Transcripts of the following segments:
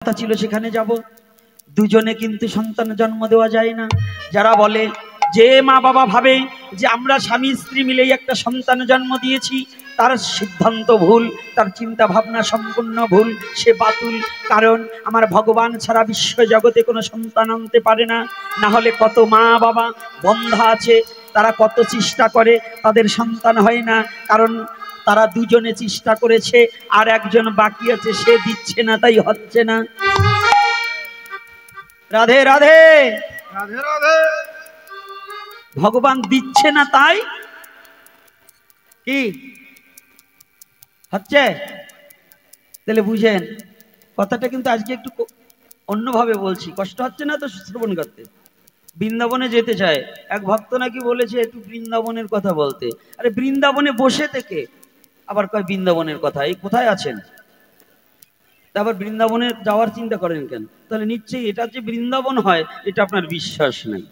কথা ছিল সেখানে যাব। দুজনে কিন্তু সন্তান জন্ম দেওয়া যায় না। যারা বলে যে মা বাবা ভাবে যে আমরা স্বামী স্ত্রী মিলেই একটা সন্তান জন্ম দিয়েছি, তার সিদ্ধান্ত ভুল, তার চিন্তা ভাবনা সম্পূর্ণ ভুল, সে বাতুল। কারণ আমার ভগবান ছাড়া বিশ্ব জগতে কোনো সন্তান আনতে পারে না। না হলে কত মা বাবা বন্ধা আছে, তারা কত চেষ্টা করে, তাদের সন্তান হয় না। কারণ তারা দুজনে চেষ্টা করেছে, আর একজন বাকি আছে, সে দিচ্ছে না, তাই হচ্ছে না। রাধে রাধে রাধে রাধে। ভগবান দিচ্ছে না, তাই কি হচ্ছে? তাহলে বুঝেন কথাটা, কিন্তু আজকে একটু অন্যভাবে বলছি, কষ্ট হচ্ছে না তো শ্রবণ করতে? বৃন্দাবনে যেতে চায় এক ভক্ত, নাকি বলেছে একটু বৃন্দাবনের কথা বলতে। আরে বৃন্দাবনে বসে থেকে আবার কয় বৃন্দাবনের কথা, এই কোথায় আছেন? আবার বৃন্দাবনে যাওয়ার চিন্তা করেন কেন? তাহলে নিশ্চয়ই এটা যে বৃন্দাবন হয় এটা আপনার বিশ্বাস নাই।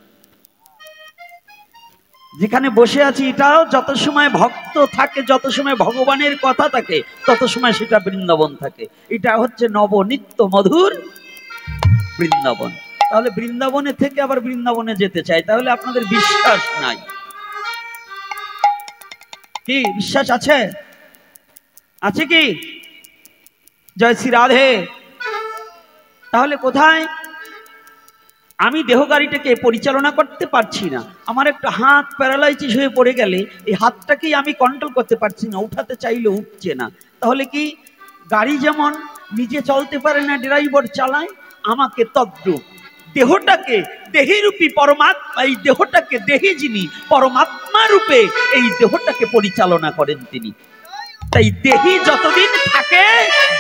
যেখানে বসে আছি এটাও যত সময় ভক্ত থাকে, যত সময় ভগবানের কথা থাকে, তত সময় সেটা বৃন্দাবন থাকে। এটা হচ্ছে নবনিত্য মধুর বৃন্দাবন। তাহলে বৃন্দাবনে থেকে আবার বৃন্দাবনে যেতে চাই, তাহলে আপনাদের বিশ্বাস নাই। কি বিশ্বাস আছে? আছে কি? জয় শ্রী রাধে। তাহলে কোথায়? আমি দেহ গাড়িটাকে পরিচালনা করতে পারছি না, আমার একটা হাত প্যারালাইসিস হয়ে পড়ে গেলে এই হাতটাকেই আমি কন্ট্রোল করতে পারছি না, উঠাতে চাইলে উঠছে না। তাহলে কি গাড়ি যেমন নিজে চলতে পারে না, ড্রাইভার চালায়, আমাকে তদ্রূপ দেহটাকে দেহীরূপী পরমাত্মা, এই দেহটাকে দেহী যিনি পরমাত্মা রূপে এই দেহটাকে পরিচালনা করেন তিনি। তাই দেহী যতদিন থাকে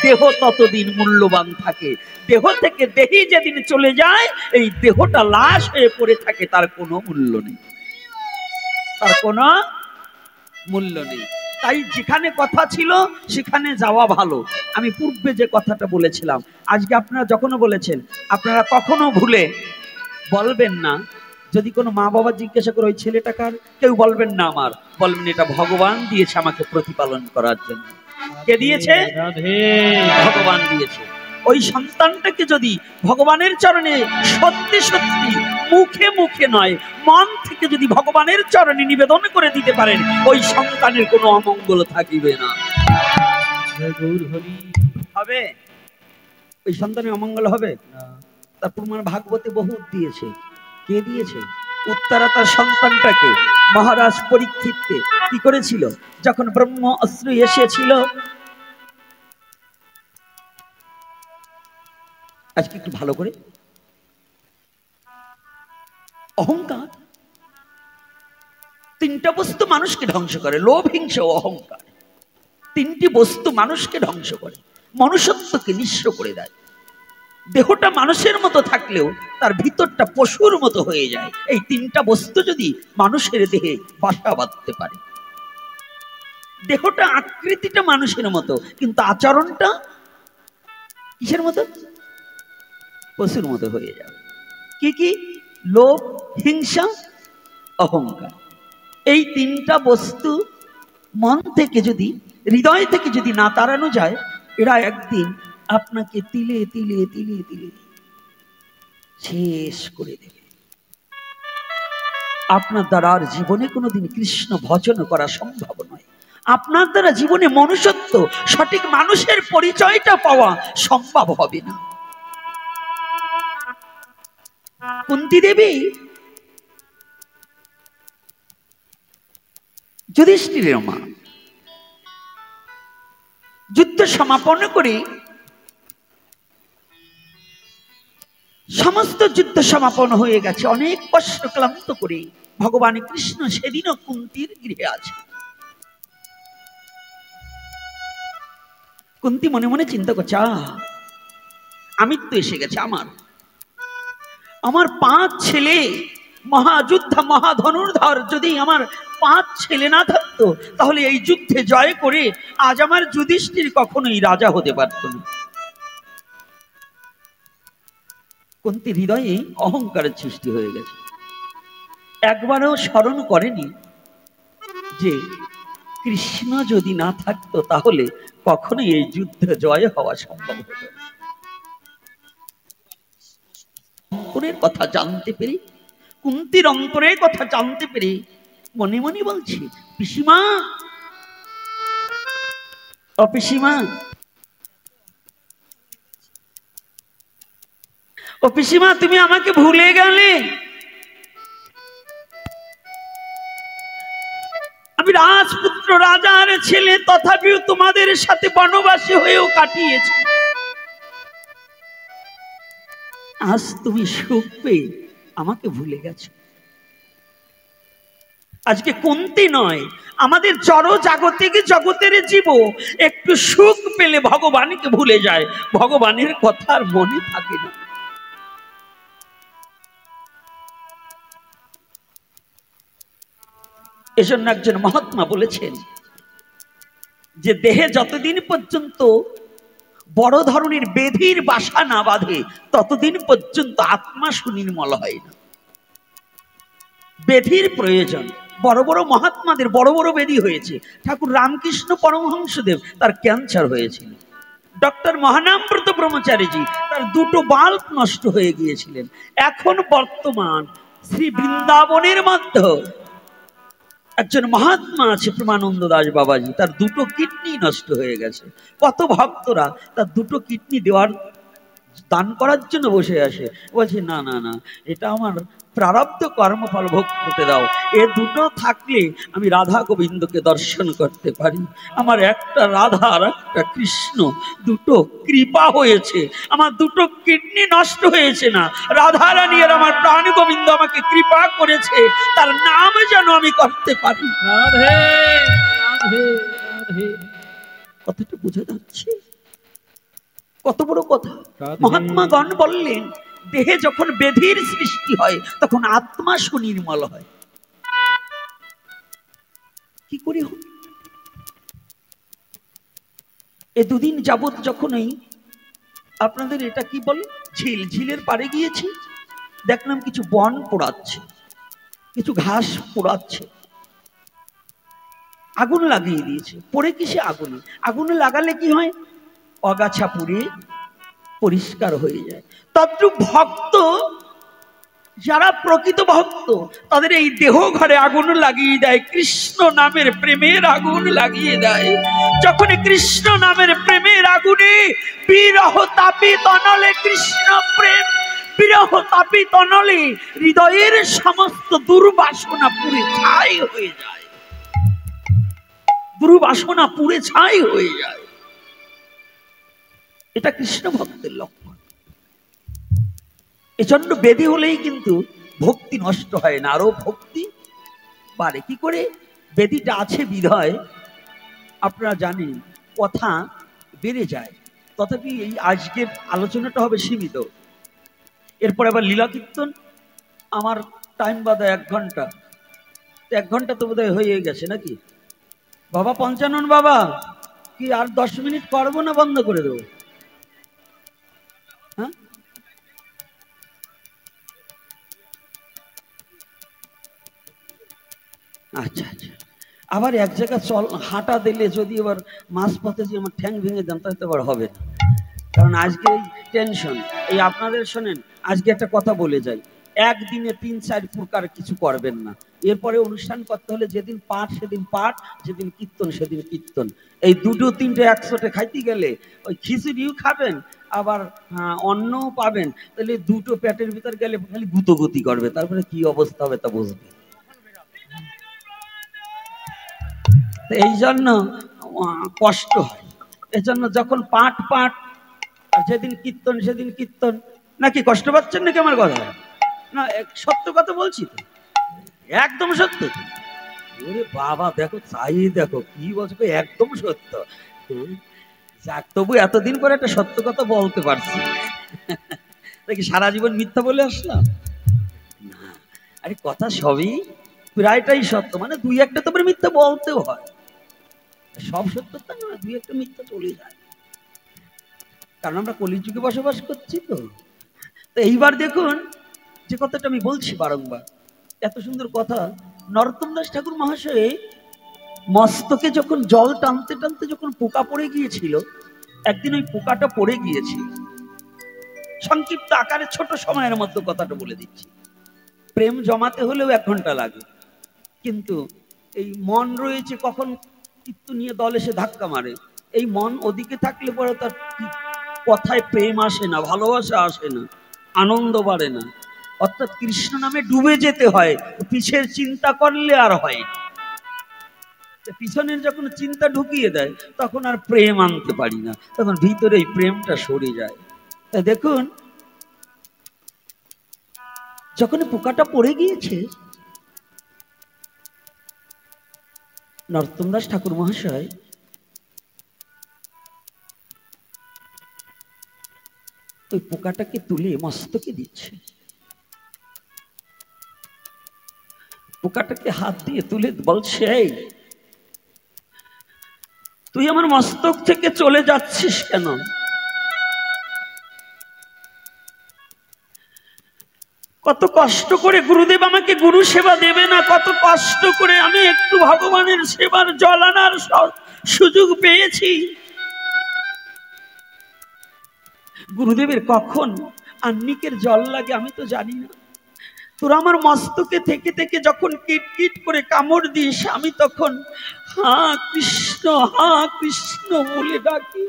দেহ ততদিন মূল্যবান থাকে। দেহ থেকে দেহী যেদিন চলে যায় এই দেহটা লাশ হয়ে পড়ে থাকে, তার কোনো মূল্য নেই, তার কোনো মূল্য নেই। তাই যেখানে কথা ছিল সেখানে যাওয়া ভালো। আমি পূর্বে যে কথাটা বলেছিলাম, আজকে আপনারা যখনও বলেছেন, আপনারা কখনো ভুলে বলবেন না, যদি কোনো মা বাবা জিজ্ঞাসা করে ওই ছেলেটা কার, কেউ বলবেন না আমার, বলবেন এটা ভগবান দিয়েছে আমাকে প্রতিপালন করার জন্য। কে দিয়েছে? ভগবান দিয়েছে। ওই সন্তানটাকে যদি ভগবানের চরণে সত্যি সত্যি মুখে মুখে নয় মন থেকে যদি ভগবানের চরণে নিবেদন করে দিতে পারেন, ওই সন্তানের কোনো অমঙ্গল থাকিবে না। হবে? ওই সন্তানের অমঙ্গল হবে না। তার প্রমাণ ভাগবতে বহুত দিয়েছে। কে দিয়েছে? উত্তরা তার সন্তানটাকে মহারাজ পরীক্ষিতকে কি করেছিল? যখন ব্রহ্ম অস্ত্র এসেছিল, আজকে একটু ভালো করে, অহংকার তিনটা বস্তু মানুষকে ধ্বংস করে, লোভ, হিংসা ও অহংকার। তিনটি বস্তু মানুষকে ধ্বংস করে, মনুষ্যত্বকে নিঃস্ব করে দেয়। দেহটা মানুষের মতো থাকলেও তার ভিতরটা পশুর মতো হয়ে যায়। এই তিনটা বস্তু যদি মানুষের দেহে বাসা বাঁধতে পারে, দেহটা আকৃতিটা মানুষের মতো কিন্তু আচরণটা কিসের মতো? পশুর মতো হয়ে যাবে। কি কি? লোভ, হিংসা, অহংকার। এই তিনটা বস্তু মন থেকে যদি, হৃদয় থেকে যদি না তাড়ানো যায়, এরা একদিন আপনাকে তিলে তিলে তিলে তিলে শেষ করে দেবে। আপনার দ্বারা আর জীবনে কোনোদিন কৃষ্ণ ভজন করা সম্ভব নয়। আপনার দ্বারা জীবনে মনুষ্যত্ব, সঠিক মানুষের পরিচয়টা পাওয়া সম্ভব হবে না। কুন্তী দেবী যুধিষ্ঠিরের মা, যুদ্ধ সমাপন করে, সমস্ত যুদ্ধ সমাপন হয়ে গেছে, অনেক কষ্ট ক্লান্ত করে ভগবান কৃষ্ণ সেদিনও কুন্তীর গৃহে আছে। কুন্তী মনে মনে চিন্তা করছে, আমৃত্যু এসে গেছে আমার 5 ছেলে মহাযোদ্ধা মহাধনুর্ধর, যদি আমার 5 ছেলে না থাকতো তাহলে এই যুদ্ধে জয় করে আজ আমার যুধিষ্ঠির কখনোই রাজা হতে পারত না। কুন্তী হৃদয়ে অহংকারের সৃষ্টি হয়ে গেছে। একবারও স্মরণ করেনি যে কৃষ্ণ যদি না থাকতো তাহলে কখনোই এই যুদ্ধে জয় হওয়া সম্ভব হতো না। অন্তরের কথা জানতে পেরে, কুন্তির অন্তরের কথা জানতে পেরে মনে মনে বলছি, পিসিমা, ও পিসিমা, ও পিসিমা, তুমি আমাকে ভুলে গেলে? আমি রাজপুত্র, রাজার ছেলে, তথাপিও তোমাদের সাথে বনবাসী হয়েও কাটিয়েছি। আজ তুমি সুখ পেয়ে আমাকে ভুলে গেছো। আজকে কুন্তি নয়, আমাদের জড় জাগতিক জগতের জীব একটু সুখ পেলে ভগবানকে ভুলে যায়, ভগবানের কথা আর মনে থাকে না। এজন্য একজন মহাত্মা বলেছেন যে দেহে যতদিন পর্যন্ত বড় ধরনের বেধির বাসা না বাঁধে ততদিন পর্যন্ত আত্মা সুনির্মল হয় না। বেধির প্রয়োজন। বড় বড় মহাত্মাদের বড় বড় বেধি হয়েছে। ঠাকুর রামকৃষ্ণ পরমহংসদেব, তার ক্যান্সার হয়েছিল। ডক্টর মহানামব্রত ব্রহ্মচারীজি, তার দুটো বাল্ব নষ্ট হয়ে গিয়েছিলেন। এখন বর্তমান শ্রী বৃন্দাবনের মধ্যে একজন মহাত্মা আছে, প্রেমানন্দ দাস বাবাজি, তার দুটো কিডনি নষ্ট হয়ে গেছে। কত ভক্তরা তার দুটো কিডনি দেওয়ার, দান করার জন্য বসে আসে, বলছে না না না, এটা আমার প্রারব্ধ কর্মফল ভোগ করতে দাও, এ দুটো থাকলে আমি রাধা গোবিন্দকে দর্শন করতে পারি। আমার একটা রাধা আর একটা কৃষ্ণ, দুটো কৃপা হয়েছে, আমার দুটো কিডনি নষ্ট হয়েছে না, রাধা রানী আর আমার প্রাণ গোবিন্দ আমাকে কৃপা করেছে, তার নাম যেন আমি করতে পারি। রাধে রাধে রাধে। কথাটা বোঝা যাচ্ছে? কত বড় কথা! মহাত্মাগণ বললেন, দেহে যখন বেধির সৃষ্টি হয় তখন আত্মা সুনির্মল হয়। কি করে হয়? এ দুদিন যাবৎ যখনই আপনাদের এটা কি বলে, ঝিল, ঝিলের পাড়ে গিয়েছি, দেখলাম কিছু বন পোড়াচ্ছে, কিছু ঘাস পোড়াচ্ছে, আগুন লাগিয়ে দিয়েছে। পড়ে কিসে আগুনে? আগুনে লাগালে কি হয়? অগাছা পুড়ে পরিষ্কার হয়ে যায়। তদ্রূপ ভক্ত, যারা প্রকৃত ভক্ত, তাদের এই দেহ ঘরে আগুন লাগিয়ে দেয়, কৃষ্ণ নামের প্রেমের আগুন লাগিয়ে দেয়। যখন কৃষ্ণ নামের প্রেমের আগুনে বিরহ তাপি তনলে, কৃষ্ণ প্রেম বিরহ তাপি তনলে হৃদয়ের সমস্ত দুর্বাসনা পুড়ে ছাই হয়ে যায়, দুর্বাসনা পুড়ে ছাই হয়ে যায়। এটা কৃষ্ণ ভক্তের লক্ষণ। এজন্য বেদি হলেই কিন্তু ভক্তি নষ্ট হয় না, আরো ভক্তি বাড়ে। কি করে? বেদিটা আছে বিধায় আপনারা জানেন কথা বেড়ে যায়। তথাপি এই আজকের আলোচনাটা হবে সীমিত, এরপর আবার লীলা কীর্তন। আমার টাইম বাদা 1 ঘন্টা, 1 ঘন্টা তো বোধহয় হয়ে গেছে নাকি বাবা? পঞ্চানন বাবা, কি আর 10 মিনিট করবো না বন্ধ করে দেবো? হ্যাঁ, আচ্ছা আচ্ছা। আবার এক জায়গায় চল হাঁটা দিলে যদি এবার মাঝ পথে যে আমার ঠ্যাং ভেঙে যান, তাহলে তো আবার হবে না। কারণ আজকে এই টেনশন, এই আপনাদের শোনেন, আজকে একটা কথা বলে যাই, একদিনে 3-4 প্রকার কিছু করবেন না। এরপরে অনুষ্ঠান করতে হলে যেদিন পাঠ সেদিন পাঠ, যেদিন কীর্তন সেদিন কীর্তন। এই 2-3টে একসাথে খাইতে গেলে ওই খিচুড়িও খাবেন, আবার অন্নও পাবেন, তাহলে দুটো পেটের ভিতর গেলে খালি গুতোগুতি করবে, তারপরে কি অবস্থা হবে তা বুঝবে। এই জন্য কষ্ট হয়। এই জন্য যখন পাঠ পাঠ আর যেদিন কীর্তন সেদিন কীর্তন। নাকি কষ্ট পাচ্ছেন নাকি আমার কথা? না, সত্য কথা বলছি তো, একদম সত্য। ওরে বাবা, দেখো চাই, দেখো কি বলছো, একদম সত্য। যাক, তবু এতদিন পরে একটা সত্য কথা বলতে পারছি। দেখি সারা জীবন মিথ্যা বলে আসলাম না। আরে কথা সবই প্রায়টাই সত্য, মানে 2-1টা তো মিথ্যা বলতেও হয়। সব সত্যতা না, 2-1টা মিথ্যা চলে যায়, কারণ আমরা কলিযুগে বসবাস করছি তো। এইবার দেখুন যে কথাটা আমি বলছি বারংবার, এত সুন্দর কথা। নরোত্তম দাস ঠাকুর মহাশয় মস্তকে যখন জল টানতে টানতে যখন পোকা পড়ে গিয়েছিল, একদিন ওই পোকাটা পড়ে গিয়েছিল, সংক্ষিপ্ত আকারে ছোট সময়ের মধ্যে কথাটা বলে দিচ্ছি। প্রেম জমাতে হলেও 1 ঘন্টা লাগে, কিন্তু এই মন রয়েছে, কখন চিত্ত নিয়ে দল এসে ধাক্কা মারে। এই মন ওদিকে থাকলে পরে তার কথায় প্রেম আসে না, ভালোবাসা আসে না, আনন্দ বাড়ে না। অর্থাৎ কৃষ্ণ নামে ডুবে যেতে হয়, পিছের চিন্তা করলে আর হয় না। পিছনের যখন চিন্তা ঢুকিয়ে দেয় তখন আর প্রেম আনতে পারি না, তখন ভিতরে এই প্রেমটা সরে যায়। তাই দেখুন, যখন পোকাটা পড়ে গিয়েছে, নরোত্তম দাস ঠাকুর মহাশয় ওই পোকাটাকে তুলে মস্তকে দিচ্ছে। পোকাটাকে হাত দিয়ে তুলে বলছে, এই তুই আমার মস্তক থেকে চলে যাচ্ছিস কেন? কত কষ্ট করে গুরুদেব আমাকে গুরু সেবা দেবে না, কত কষ্ট করে আমি একটু ভগবানের সেবার জল আনার সুযোগ পেয়েছি। গুরুদেবের কখন আহ্নিকের জল লাগে আমি তো জানি না। তোরা আমার মস্তকে থেকে থেকে যখন কিট কিট করে কামড় দিস, আমি তখন হা কৃষ্ণ বলে ডাকি।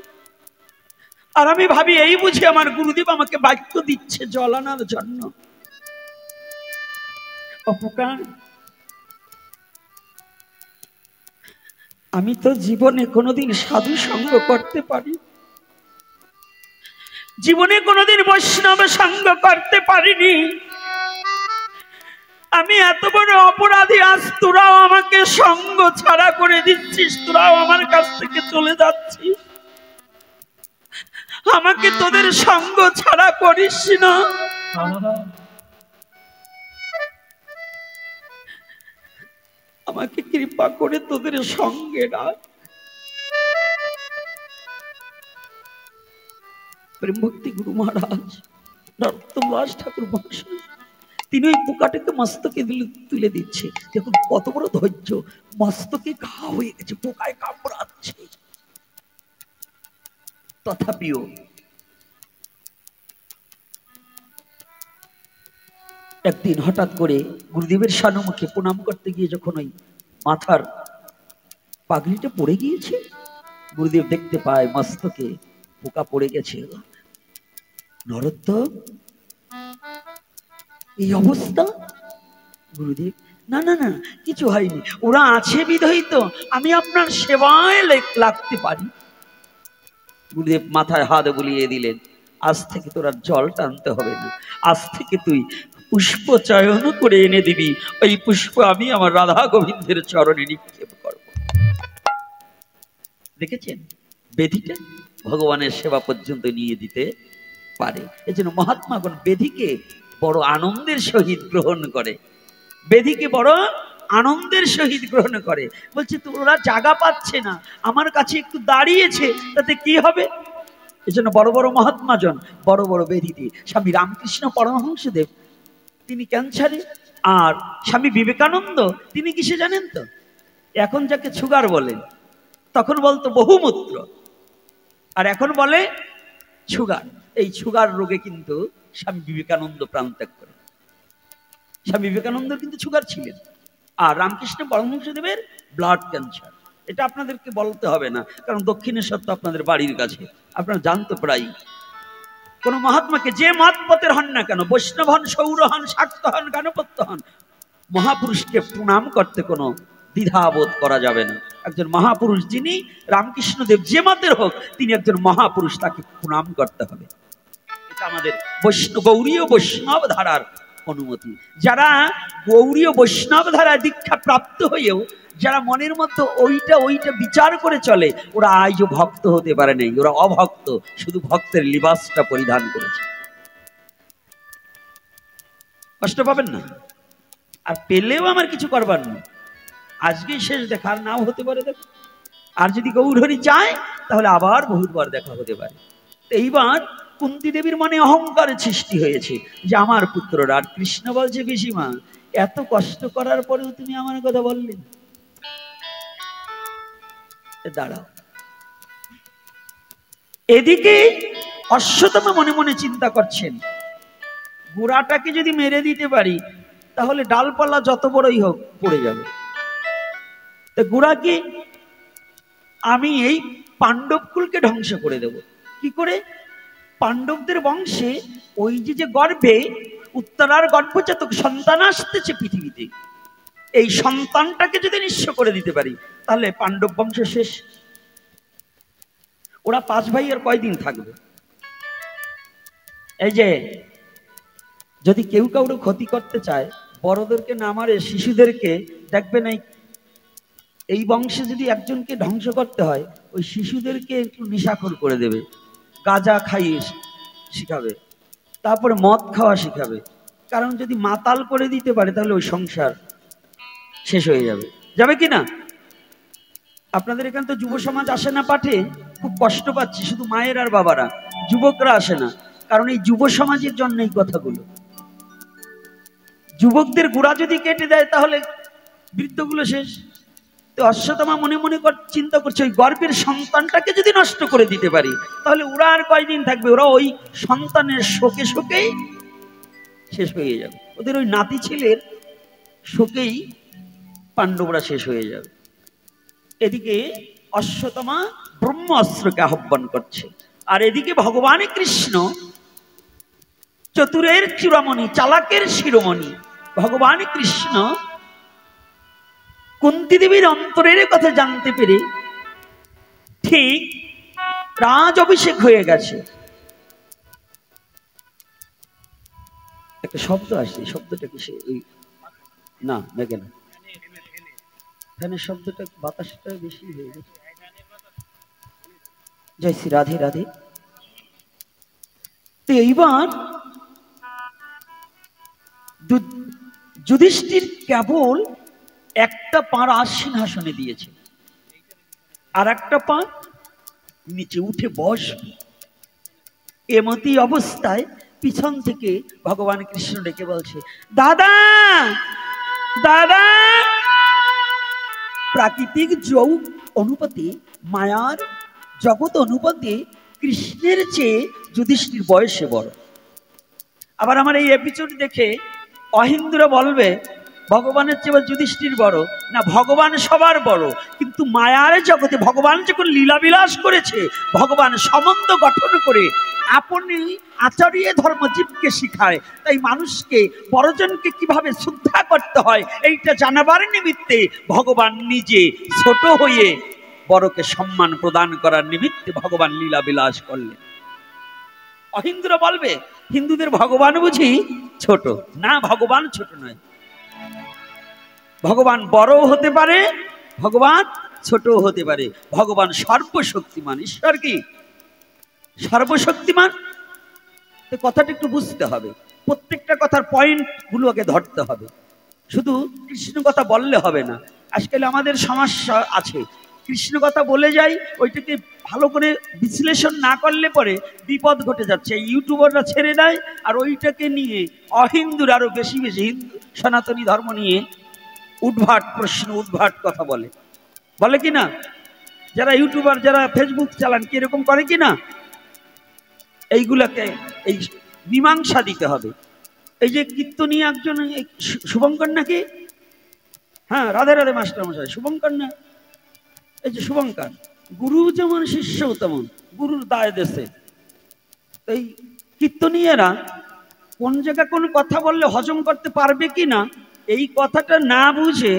আর আমি ভাবি এই বুঝি আমার গুরুদেব আমাকে বাক্য দিচ্ছে জল আনার জন্য। অপকার, আমি তো জীবনে কোনোদিন সাধু সঙ্গ করতে পারি, জীবনে কোনোদিন বৈষ্ণব সঙ্গ করতে পারিনি। আমি এত বড় অপরাধী, আজ তোরাও আমাকে সঙ্গ ছাড়া করে দিচ্ছিস, তোরাও আমার কাছ থেকে চলে যাচ্ছিস, আমাকে তোদের সঙ্গ ছাড়া করিস না। আমাকে কৃপা করে তোদের সঙ্গে ডাক। প্রেম ভক্তি গুরু মহারাজ নরোত্তম দাস ঠাকুর মহাশয় তিনি ওই পোকাটাকে মস্তকে তুলে দিচ্ছে। দেখুন কত বড় ধৈর্য, মস্তকে ঘা হয়ে গেছে, পোকায় কামড়াচ্ছে, তথাপিও একদিন হঠাৎ করে গুরুদেবের সম্মুখে প্রণাম করতে গিয়ে যখন ওই মাথার পাগড়িটা পড়ে গিয়েছে, গুরুদেব দেখতে পায় মস্তকে পোকা পড়ে গেছে। নরোত্তম, এই অবস্থা? গুরুদেব, না না না, কিছু হয়নি, ওরা আছে বিধই তো আমি আপনার সেবায় লাগতে পারি। গুরুদেব মাথায় হাত বুলিয়ে দিলেন, আজ থেকে তোর আর জল টানতে হবে না, আজ থেকে তুই পুষ্প চয়ন করে এনে দিবি, ওই পুষ্প আমি আমার রাধা গোবিন্দের চরণে নিক্ষেপ করব। দেখেছেন বেধিটা ভগবানের সেবা পর্যন্ত নিয়ে দিতে পারে। এই জন্য মহাত্মাগণ বেধিকে বড় আনন্দের সহিত গ্রহণ করে, বেধিকে বড় আনন্দের সহিত গ্রহণ করে। বলছে তোরা জায়গা পাচ্ছে না, আমার কাছে একটু দাঁড়িয়েছে, তাতে কি হবে? এই জন্য বড় বড় মহাত্মাজন বড় বড় বেদিতে, স্বামী রামকৃষ্ণ পরমহংসদেব তিনি ক্যান্সারে, আর স্বামী বিবেকানন্দ তিনি কিসে জানেন তো? এখন যাকে সুগার বলে, তখন বলতো বহুমূত্র, আর এখন বলে সুগার। এই সুগার রোগে কিন্তু স্বামী বিবেকানন্দ প্রাণ ত্যাগ করে। স্বামী বিবেকানন্দ কিন্তু সুগার ছিলেন, আর রামকৃষ্ণ পরমহংসদেবের ব্লাড ক্যান্সার। এটা আপনাদেরকে বলতে হবে না, কারণ দক্ষিণেশ্বর তো আপনাদের বাড়ির কাছে, আপনারা জানতো প্রায়। কোন মহাত্মাকে যে মত পথের হন না কেন, বৈষ্ণব হন, সৌর হন, শাক্ত হন, গানপত্য হন, মহাপুরুষকে প্রণাম করতে কোনো দ্বিধাবোধ করা যাবে না। একজন মহাপুরুষ যিনি রামকৃষ্ণদেব যে মতের হোক, তিনি একজন মহাপুরুষ, তাকে প্রণাম করতে হবে। এটা আমাদের গৌড়ীয় বৈষ্ণব ধারার অনুমতি। যারা গৌড়ীয় বৈষ্ণব ধারায় দীক্ষা প্রাপ্ত হয়েও যারা মনের মধ্যে ওইটা বিচার করে চলে, ওরা আজও ভক্ত হতে পারে নাই, ওরা অভক্ত, শুধু ভক্তের লিবাসটা পরিধান করেছে। কষ্ট পাবেন না, আর পেলেও আমার কিছু করবার নেই, আজকেই শেষ দেখা, আর নাও হতে পারে দেখো। আর যদি গৌরহরি চায় তাহলে আবার বহুতবার দেখা হতে পারে। এইবার কুন্তী দেবীর মনে অহংকারের সৃষ্টি হয়েছে যে আমার পুত্ররা, আর কৃষ্ণ বলছে পিসিমা এত কষ্ট করার পরেও তুমি আমার কথা বললে, দাঁড়াও। এদিকে অশ্বত্থামা মনে মনে চিন্তা করছেন, গোড়াটাকে যদি মেরে দিতে পারি তাহলে ডালপালা যত বড়ই হোক পড়ে যাবে। তো গোড়াকে আমি এই পাণ্ডবকুলকে ধ্বংস করে দেব। কি করে? পাণ্ডবদের বংশে ওই যে গর্ভে উত্তরার গর্ভজাতক সন্তান আসতেছে পৃথিবীতে, এই সন্তানটাকে যদি নিঃস্ব করে দিতে পারি তাহলে পাণ্ডব বংশ শেষ। ওরা 5 ভাই আর কয়দিন থাকবে? এই যে যদি কেউ কাউকে ক্ষতি করতে চায়, বড়দেরকে না মারে শিশুদেরকে দেখবে না, এই বংশে যদি একজনকে ধ্বংস করতে হয় ওই শিশুদেরকে একটু নিশাখোর করে দেবে, গাঁজা খাইয়ে শিখাবে, তারপরে মদ খাওয়া শিখাবে। কারণ যদি মাতাল করে দিতে পারে তাহলে ওই সংসার শেষ হয়ে যাবে। যাবে কি না? আপনাদের এখানে তো যুব সমাজ আসে না পাঠে, খুব কষ্ট পাচ্ছি, শুধু মায়ের আর বাবারা, যুবকরা আসে না। কারণ এই যুব সমাজের জন্য এই কথাগুলো। যুবকদের গোড়া যদি কেটে দেয় তাহলে বৃদ্ধগুলো শেষ। তো অশ্বত্থামা মনে মনে চিন্তা করছে, ওই গর্ভের সন্তানটাকে যদি নষ্ট করে দিতে পারি তাহলে ওরা আর কয়দিন থাকবে? ওরা ওই সন্তানের শোকে শোকেই শেষ হয়ে যাবে। ওদের ওই নাতি ছেলের শোকেই পাণ্ডবরা শেষ হয়ে যাবে। এদিকে অশ্বত্থামা ব্রহ্ম অস্ত্রকে আহ্বান করছে, আর এদিকে ভগবান কৃষ্ণ চতুরের চূড়ামণি, চালাকের শিরোমণি ভগবান কৃষ্ণ কুন্তী দেবীর অন্তরের কথা জানতে পেরে ঠিক রাজ অভিষেক হয়ে গেছে। একটা শব্দ আসছে, শব্দটা কি? সে ওই না মেঘে না, ফ্যানের শব্দটা, বাতাসটা বেশি হয়ে গেছে। জয় শ্রী রাধে রাধে। তো এইবার যুধিষ্ঠির কেবল একটা পা রাজ সিংহাসনে দিয়েছে, আর একটা পা নিচে উঠে বসবে। এমতি অবস্থায় পিছন থেকে ভগবান কৃষ্ণ ডেকে বলছে, দাদা দাদা। প্রাকৃতিক যৌগ অনুপাতে, মায়ার জগৎ অনুপাতে কৃষ্ণের চেয়ে যুধিষ্ঠির বয়সে বড়। আবার আমার এই এপিসোড দেখে অহিন্দুরা বলবে ভগবানের চেয়ে যুধিষ্ঠির বড় না, ভগবান সবার বড়। কিন্তু মায়ার জগতে ভগবান যখন লীলাবিলাস করেছে, ভগবান সম্বন্ধ গঠন করে আপনি আচার্য ধর্মজীবকে শিখায়। তাই মানুষকে, বড়জনকে কিভাবে শ্রদ্ধা করতে হয় এইটা জানাবার নিমিত্তে ভগবান নিজে ছোট হয়ে বড়কে সম্মান প্রদান করার নিমিত্তে ভগবান লীলাবিলাস করলেন। অহিন্দুরা বলবে হিন্দুদের ভগবান বুঝি ছোট না, ভগবান ছোট নয়। ভগবান বড়ও হতে পারে, ভগবান ছোটও হতে পারে। ভগবান সর্বশক্তিমান। ঈশ্বর কি সর্বশক্তিমান? কথাটা একটু বুঝতে হবে, প্রত্যেকটা কথার পয়েন্ট গুলোকে ধরতে হবে। শুধু কৃষ্ণ কথা বললে হবে না। আজকাল আমাদের সমস্যা আছে, কৃষ্ণ কথা বলে যাই, ওইটাকে ভালো করে বিশ্লেষণ না করলে পরে বিপদ ঘটে যাচ্ছে। ইউটিউবাররা ছেড়ে দেয়, আর ওইটাকে নিয়ে অহিন্দুর আরো বেশি বেশি হিন্দু সনাতনী ধর্ম নিয়ে উদ্ভাট প্রশ্ন, উদ্ভাট কথা বলে, বলে কি না? যারা ইউটিউবার, যারা ফেসবুক চালান, কি এরকম করে কি না? এইগুলাকে এই মীমাংসা দিতে হবে। এই যে কীর্তনী একজন শুভঙ্কর নাকি, হ্যাঁ রাধে রাধে মাস্টার মশাই, শুভঙ্কর না, এই যে শুভঙ্কর, গুরু যেমন শিষ্যও তেমন, গুরুর দায় দেশে। এই কীর্তনীয়রা কোন জায়গায় কোন কথা বললে হজম করতে পারবে কি না, এই কথাটা না বুঝে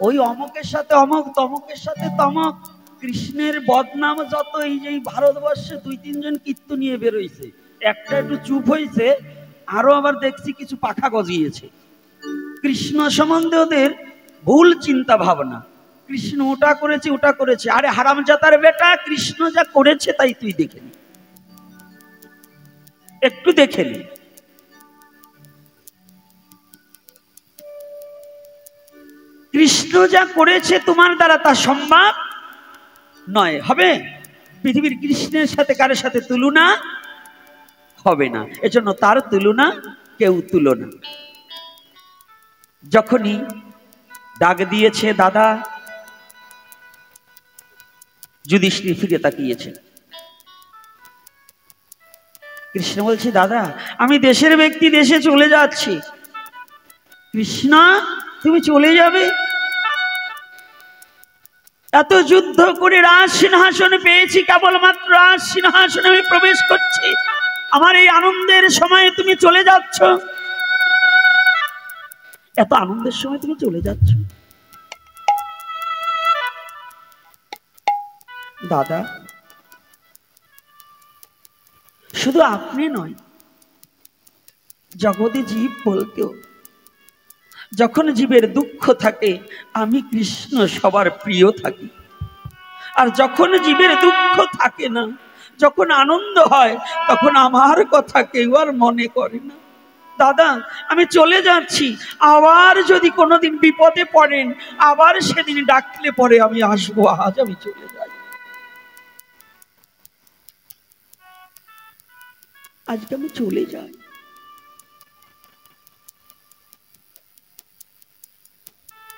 ওই অমকের সাথে অমক, তমকের সাথে তমক, কৃষ্ণের বদনাম যত। এই যে ভারতবর্ষে 2-3 জন কীর্তনীয় বেরোইছে, একটা একটু চুপ হয়েছে, আরো আবার দেখছি কিছু পাখা গজিয়েছে। কৃষ্ণ সম্বন্ধে ওদের ভুল চিন্তা ভাবনা, কৃষ্ণ ওটা করেছে ওটা করেছে। আরে হারামজাদার বেটা, কৃষ্ণ যা করেছে তাই তুই দেখে নি, একটু দেখে নি। কৃষ্ণ যা করেছে তোমার দ্বারা তা সম্ভব নয়, হবে? পৃথিবীর কৃষ্ণের সাথে কারোর সাথে তুলনা হবে না, এজন্য তার তুলনা কেউ তুলনা। যখনই ডাক দিয়েছে দাদা, যুধিষ্ঠির ফিরে তাকিয়েছে। কৃষ্ণ বলছে, দাদা আমি দেশের ব্যক্তি, দেশে চলে যাচ্ছি। কৃষ্ণ, তুমি চলে যাবে? এত যুদ্ধ করে রাজ সিংহাসন পেয়েছি, কেবলমাত্র রাজ সিংহাসনে আমি প্রবেশ করছি, আমার এই আনন্দের সময় তুমি চলে যাচ্ছ? এত আনন্দের সময় তুমি চলে যাচ্ছ? দাদা, শুধু আপনি নয়, জগতে জীব বলতেও যখন জীবের দুঃখ থাকে আমি কৃষ্ণ সবার প্রিয় থাকি, আর যখন জীবের দুঃখ থাকে না, যখন আনন্দ হয়, তখন আমার কথা কেউ আর মনে করে না। দাদা আমি চলে যাচ্ছি, আবার যদি কোনোদিন বিপদে পড়েন আবার সেদিন ডাকলে পরে আমি আসবো, আজ আমি চলে যাই। আজকে আমি চলে যাই।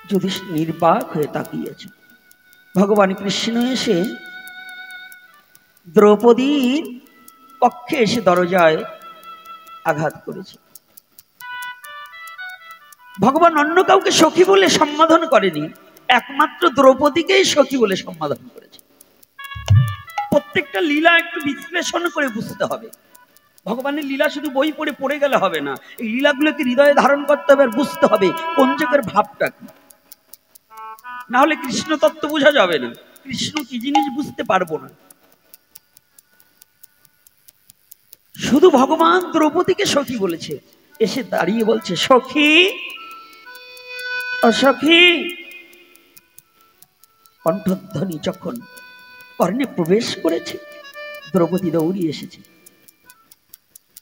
যুধিষ্ঠির নির্বাক হয়ে তাকিয়েছে। ভগবান কৃষ্ণ এসে দ্রৌপদীর পক্ষে এসে দরজায় আঘাত করেছে। ভগবান অন্য কাউকে সখী বলে সম্বোধন করেনি, একমাত্র দ্রৌপদীকেই সখী বলে সম্বোধন করেছে। প্রত্যেকটা লীলা একটু বিশ্লেষণ করে বুঝতে হবে। ভগবানের লীলা শুধু বই পড়ে পড়ে গেলে হবে না, এই লীলাগুলোকে হৃদয়ে ধারণ করতে হবে, আর বুঝতে হবে কোন জায়গার ভাবটা কি। না হলে কৃষ্ণ তত্ত্ব বোঝা যাবে না, কৃষ্ণ কি জিনিস বুঝতে পারবো না। শুধু ভগবান দ্রৌপদীকে সখী বলেছে, এসে দাঁড়িয়ে বলছে, সখী ও সখী। কণ্ঠধ্বনি যখন কর্ণে প্রবেশ করেছে, দ্রৌপদী দৌড়িয়ে এসেছে,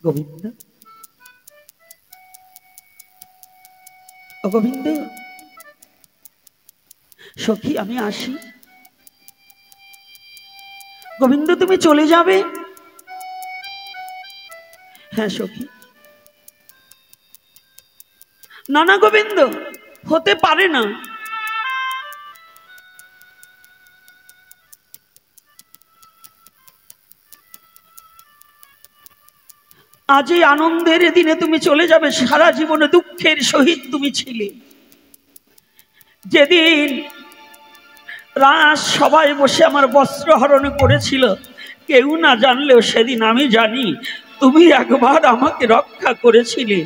গোবিন্দ ও গোবিন্দ, সখী আমি আসি। গোবিন্দ তুমি চলে যাবে? হ্যাঁ সখী। না না গোবিন্দ, হতে পারে না। আজ এই আনন্দের দিনে তুমি চলে যাবে, সারা জীবনে দুঃখের সহিত তুমি ছিলে। যেদিন রাজ সবাই বসে আমার বস্ত্র হরণ করেছিল, কেউ না জানলেও সেদিন আমি জানি তুমি একবার আমাকে রক্ষা করেছিলে।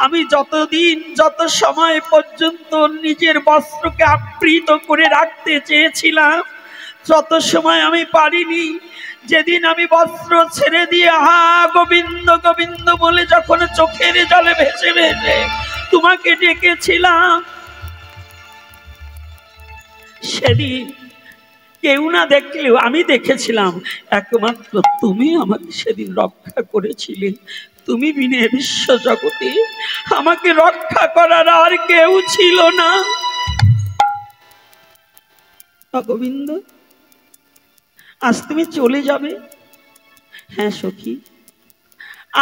আমি যতদিন যত সময় পর্যন্ত নিজের বস্ত্রকে আবৃত করে রাখতে চেয়েছিলাম, তত সময় আমি পারিনি। যেদিন আমি বস্ত্র ছেড়ে দিয়ে হা গোবিন্দ গোবিন্দ বলে যখন চোখের জলে ভেসে ভেসে তোমাকে ডেকেছিলাম, সেদিন কেউ না দেখলেও আমি দেখেছিলাম, একমাত্র তুমি আমাকে সেদিন রক্ষা করেছিলে। তুমি বিনে বিশ্ব জগতে আমাকে রক্ষা করার আর কেউ ছিল না। গোবিন্দ আজ তুমি চলে যাবে? হ্যাঁ সখী,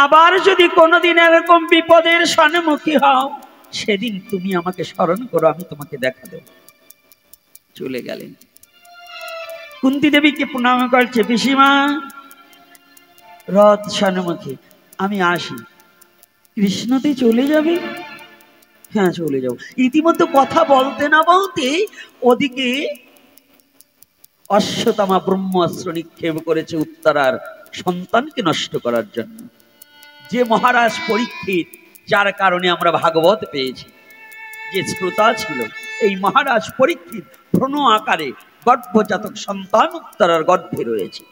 আবার যদি কোনোদিন এরকম বিপদের সম্মুখী হও, সেদিন তুমি আমাকে স্মরণ করো, আমি তোমাকে দেখা দেব। চলে গেলেন। কুন্তী দেবীকে প্রণাম করছে, পিসিমা রথ সম্মুখে, আমি আসি। কৃষ্ণতে চলে যাবে? হ্যাঁ চলে যাও। ইতিমধ্যে কথা বলতে না বলতে ওদিকে অশ্বত্থামা ব্রহ্মাস্ত্র নিক্ষেপ করেছে উত্তরার সন্তানকে নষ্ট করার জন্য। যে মহারাজ পরীক্ষিত, যার কারণে আমরা ভাগবত পেয়েছি, যে শ্রোতা ছিল, এই মহারাজ পরীক্ষিত ভ্রূণ আকারে গর্ভজাতক সন্তান উত্তরার গর্ভে রয়েছে।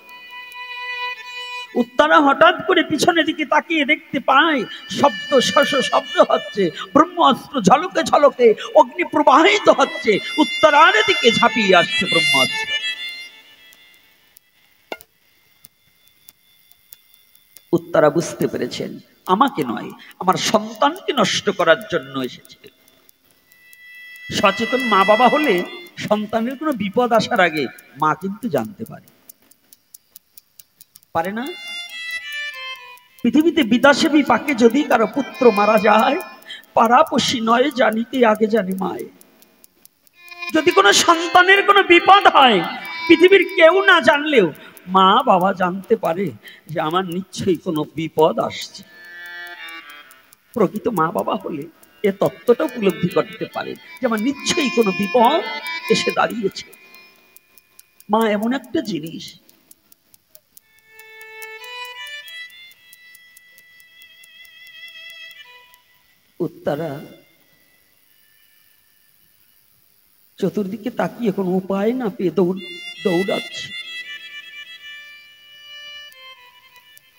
উত্তরা হঠাৎ করে পিছনের দিকে তাকিয়ে দেখতে পায় শব্দ শব্দ হচ্ছে, ব্রহ্মাস্ত্র ঝলকে ঝলকে অগ্নি প্রবাহিত হচ্ছে, উত্তরার দিকে ঝাঁপিয়ে আসছে ব্রহ্মাস্ত্র। উত্তরা বুঝতে পেরেছেন আমাকে নয়, আমার সন্তানকে নষ্ট করার জন্য এসেছে। সচেতন মা বাবা হলে সন্তানের কোনো বিপদ আসার আগে মা কিন্তু জানতে পারে না। পৃথিবীতে বিদাসেবী পাকে যদি কারো পুত্র মারা যায়, পাড়াপড়শি নয় জানিতে আগে জানে মায়ে। যদি কোনো সন্তানের কোনো বিপদ হয়, পৃথিবীর কেউ না জানলেও মা বাবা জানতে পারে যে আমার নিশ্চয়ই কোনো বিপদ আসছে। প্রকৃত মা বাবা হলে এ তত্ত্বটা উপলব্ধি করতে পারে যে আমার নিশ্চয়ই কোনো বিপদ এসে দাঁড়িয়েছে। মা এমন একটা জিনিস, উত্তরা চতুর্দিকে তাকিয়ে কোনো উপায় না পেয়ে দৌড়াচ্ছে।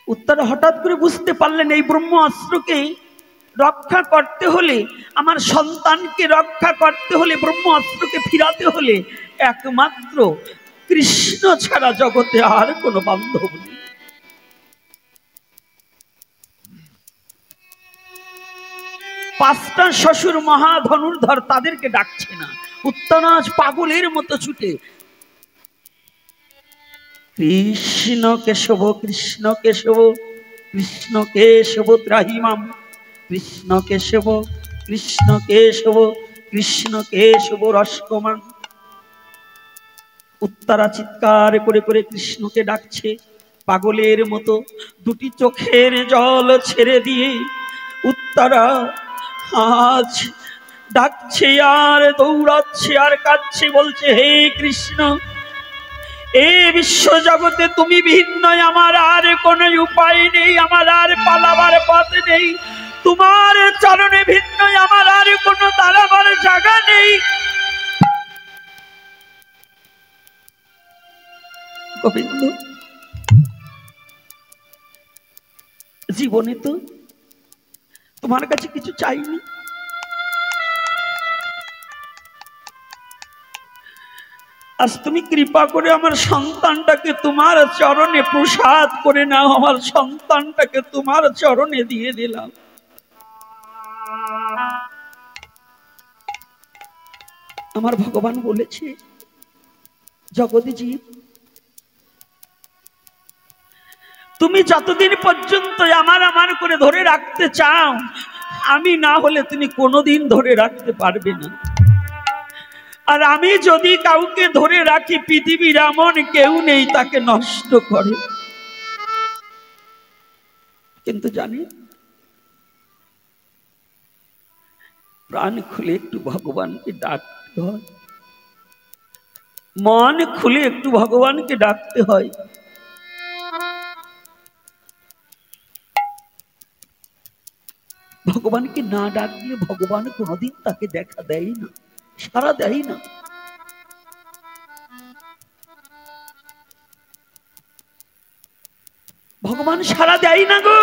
উত্তরা হঠাৎ করে বুঝতে পারলেন এই ব্রহ্মাস্ত্রকে রক্ষা করতে হলে, আমার সন্তানকে রক্ষা করতে হলে, ব্রহ্মাস্ত্রকে ফিরাতে হলে একমাত্র কৃষ্ণ ছাড়া জগতে আর কোনো বান্ধব নেই। পাঁচটা শ্বশুর মহাধনুর্ধর, তাদেরকে ডাকছে না। উত্তরা পাগলের মতো ছুটে কৃষ্ণ কেশব কৃষ্ণ কেশব কৃষ্ণ কেশব ত্রাহিমাম, কৃষ্ণ কেশব কৃষ্ণ কেশব কৃষ্ণ কেশব রসকমান। উত্তরা চিৎকার করে করে কৃষ্ণকে ডাকছে পাগলের মতো। দুটি চোখের জল ছেড়ে দিয়ে উত্তরা আজ ডাকছে আর দৌড়াচ্ছে আর কাঁদছে, বলছে হে কৃষ্ণ, এই বিশ্ব জগতে তুমি ভিন্ন, আমার আর কোনো উপায় নেই, আমার আর পালাবার পথ নেই। তোমার চরণে ভিন্ন আমার আর কোনো দাঁড়াবার জায়গা নেই। গোবিন্দ, জীবনে তো তোমার কাছে কিছু চাইনি, আজ তুমি কৃপা করে আমার সন্তানটাকে তোমার চরণে প্রসাদ করে নাও, আমার সন্তানটাকে তোমার চরণে দিয়ে দিলাম। আমার ভগবান বলেছে, জগতে জীব, তুমি যতদিন পর্যন্ত আমার আমার করে ধরে রাখতে চাও, আমি না হলে তুমি কোনোদিন ধরে রাখতে পারবে না। আর আমি যদি কাউকে ধরে রাখি, পৃথিবীর এমন কেউ নেই তাকে নষ্ট করে। কিন্তু জানি, প্রাণ খুলে একটু ভগবানকে ডাকতে হয়, মন খুলে একটু ভগবানকে ডাকতে হয়। ভগবানকে না ডাকলে ভগবান কোনোদিন তাকে দেখা দেয় না, সারা দেয় না। ভগবান সারা দেয় না গো।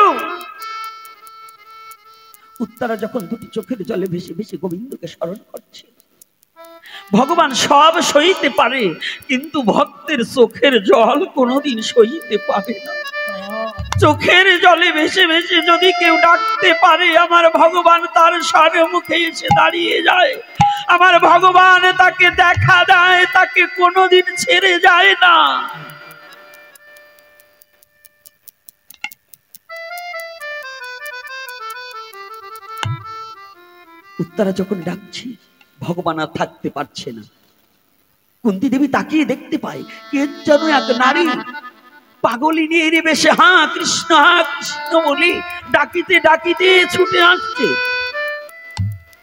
উত্তরা যখন দুটি চোখের জলে ভেসে ভেসে গোবিন্দকে স্মরণ করছে, ভগবান সব সইতে পারে, কিন্তু ভক্তের চোখের জল কোনোদিন সইতে পারে না। চোখের জলে ভেসে ভেসে যদি কেউ ডাকতে পারে, আমার ভগবান তার সামনে মুখে এসে দাঁড়িয়ে যায়। আমার ভগবান তাকে দেখা দেয়, তাকে কোনোদিন ছেড়ে যায় না। উত্তরা যখন ডাকছি, ভগবান আর থাকতে পারছে না। কুন্তী দেবী তাকিয়ে দেখতে পায় কে যেন এক নারী পাগলিনীর বেশে হা কৃষ্ণ বলে ডাকিতে ডাকিতে ছুটে আসছে।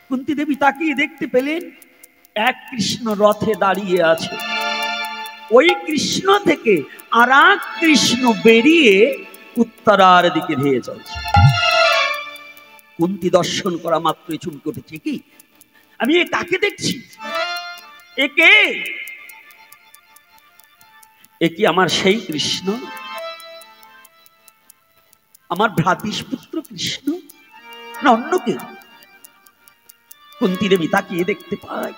কুন্তী দেবী তাকিয়ে দেখতে পেলেন এক কৃষ্ণ রথে দাঁড়িয়ে আছে। ওই কৃষ্ণ থেকে আর এক কৃষ্ণ বেরিয়ে উত্তরার দিকে ধেয়ে চলছে। কুন্তী দর্শন করা মাত্রই চমকে উঠেছে, কি আমি এ কাকে দেখছি? একে এ কি আমার সেই কৃষ্ণ, আমার ভ্রাতৃপুত্র কৃষ্ণ, না অন্য কেউ? কুন্তী দেবী তাকিয়ে দেখতে পায়,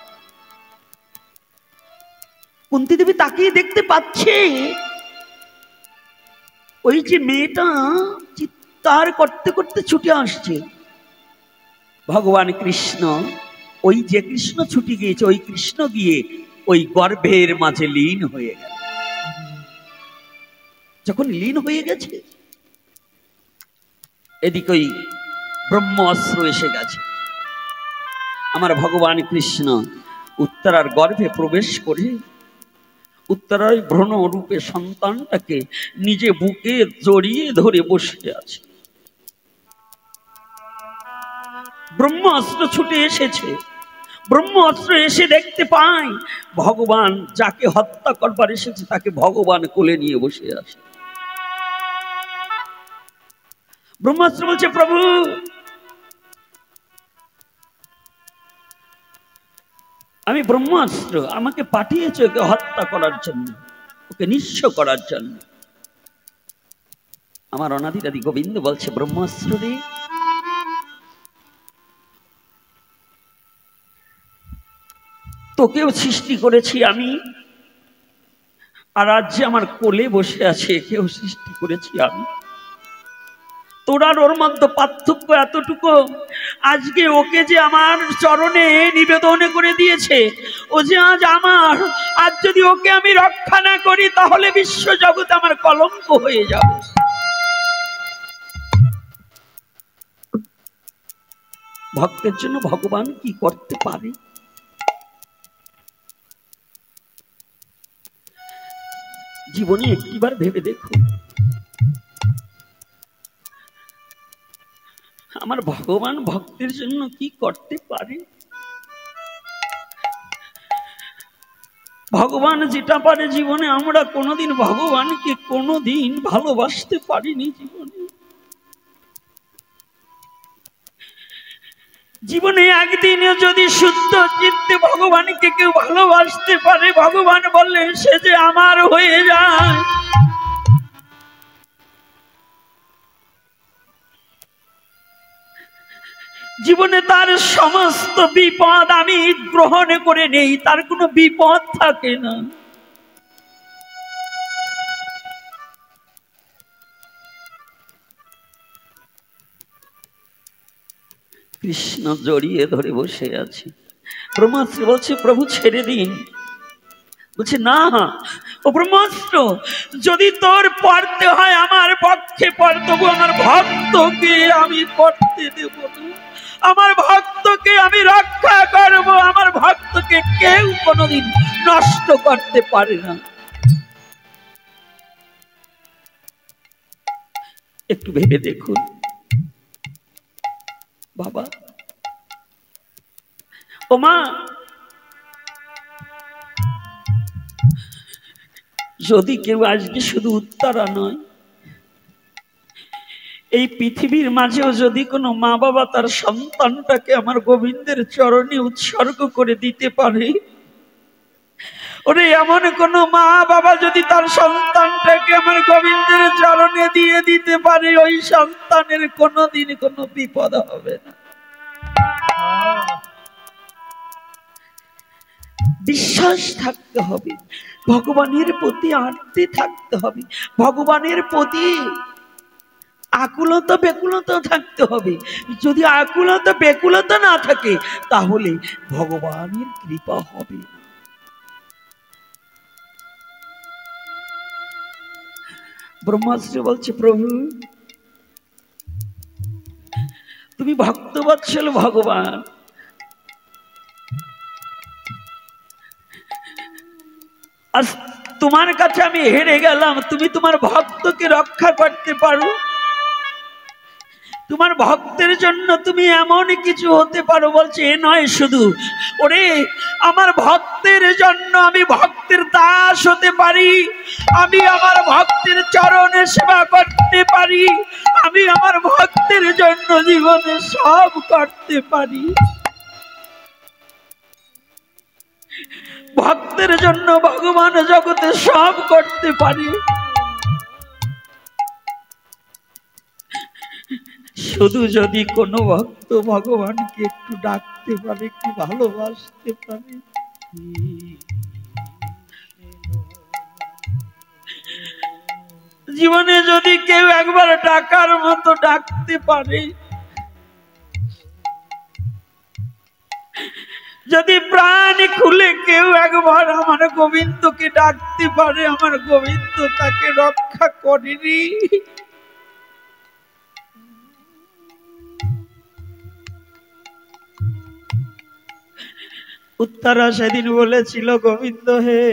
কুন্তী দেবী তাকিয়ে দেখতে পাচ্ছে ওই যে মেয়েটা চিৎকার করতে করতে ছুটে আসছে। ভগবান কৃষ্ণ, ওই যে কৃষ্ণ ছুটে গিয়েছে, ওই কৃষ্ণ গিয়ে ওই গর্ভের মাঝে লীন হয়ে গেল। যখন লীন হয়ে গেছে, এদিকে ওই ব্রহ্মাস্ত্র এসে গেছে। আমার ভগবান কৃষ্ণ উত্তরার গর্ভে প্রবেশ করে উত্তরায় ভ্রণ রূপে সন্তানটাকে নিজে বুকে জড়িয়ে ধরে বসে আছে। ব্রহ্মাস্ত্র ছুটে এসেছে। ব্রহ্মাস্ত্র এসে দেখতে পায় ভগবান যাকে হত্যা করবার এসেছে তাকে ভগবান কোলে নিয়ে বসে আছে। ব্রহ্মাস্ত্র বলছে, প্রভু আমি ব্রহ্মাস্ত্র, আমাকে পাঠিয়েছে ওকে হত্যা করার জন্য, ওকে নিঃস্ব করার জন্য। আমার অনাদিরাদি গোবিন্দ বলছে, ব্রহ্মাস্ত্র রে, তোকেও সৃষ্টি করেছি আমি, আর আজ যে আমার কোলে বসে আছে একেও সৃষ্টি করেছি আমি। তোরার ওর মধ্যে পার্থক্য এতটুকু, আজকে ওকে যে আমার চরণে নিবেদন করে দিয়েছে, ও যে আজ আমার, আজ যদি ওকে আমি রক্ষা না করি তাহলে বিশ্ব জগৎ আমার কলঙ্ক হয়ে যাবে। ভক্তের জন্য ভগবান কি করতে পারে? জীবনে একটিবার ভেবে দেখুন, আমার ভগবান ভক্তের জন্য কি করতে পারে? ভগবান যেটা পারে জীবনে, আমরা কোনোদিন ভগবানকে কোনোদিন ভালোবাসতে পারিনি জীবনে। জীবনে একদিন যদি শুদ্ধ চিত্তে ভগবানকে কেউ ভালোবাসতে পারে, ভগবান বললেন সে যে আমার হয়ে যায়। জীবনে তার সমস্ত বিপদ আমি গ্রহণ করে নেই, তার কোনো বিপদ থাকে না। কৃষ্ণ জড়িয়ে ধরে বসে আছে। ব্রহ্মাস্ত্র বলছে, প্রভু ছেড়ে দিন। বলছে, না ও ব্রহ্মাস্ত্র, যদি তোর পড়তে হয় আমার পক্ষে পড়, তবু আমার ভক্তকে আমি পড়তে দেব না। আমার ভক্তকে আমি রক্ষা করব, আমার ভক্তকে কেউ কোনোদিন নষ্ট করতে পারে না। একটু ভেবে দেখুন বাবা, ও মা, যদি কেউ আজকে শুধু উত্তরা নয়, এই পৃথিবীর মাঝেও যদি কোনো মা বাবা তার সন্তানটাকে আমার গোবিন্দের চরণে উৎসর্গ করে দিতে পারে, ওরে এমন কোন মা বাবা যদি তার সন্তানটাকে আমার গোবিন্দের চরণে দিয়ে দিতে পারে, ওই সন্তানের কোনোদিন কোনো বিপদ হবে না। বিশ্বাস থাকতে হবে, ভগবানের প্রতি আর্তি থাকতে হবে, ভগবানের প্রতি আকুলতা বেকুলতা থাকতে হবে। যদি আকুলতা বেকুলতা না থাকে তাহলে ভগবানের কৃপা হবে না। ব্রহ্মাস্ত্র বলছে, প্রভু তুমি ভক্তবৎসল ভগবান, আজ তোমার কাছে আমি হেরে গেলাম, তুমি তোমার ভক্তকে রক্ষা করতে পারো, তোমার ভক্তের জন্য তুমি এমন কিছু হতে পারো। বলছে, এ নয় শুধু, ওরে আমার ভক্তের জন্য আমি ভক্তের দাস হতে পারি, আমি আমার ভক্তের চরণে সেবা করতে পারি, আমি আমার ভক্তের জন্য জীবনে সব করতে পারি। ভক্তের জন্য ভগবান জগতে সব করতে পারে। শুধু যদি কোনো ভক্ত ভগবানকে একটু ডাকতে পারে, একটু ভালোবাসতে পারে, জীবনে যদি কেউ একবার ডাকার মতো ডাকতে পারে, যদি প্রাণ খুলে কেউ একবার আমার গোবিন্দকে ডাকতে পারে, আমার গোবিন্দ তাকে রক্ষা করেনি। উত্তরা সেদিন বলেছিল, গোবিন্দ হে,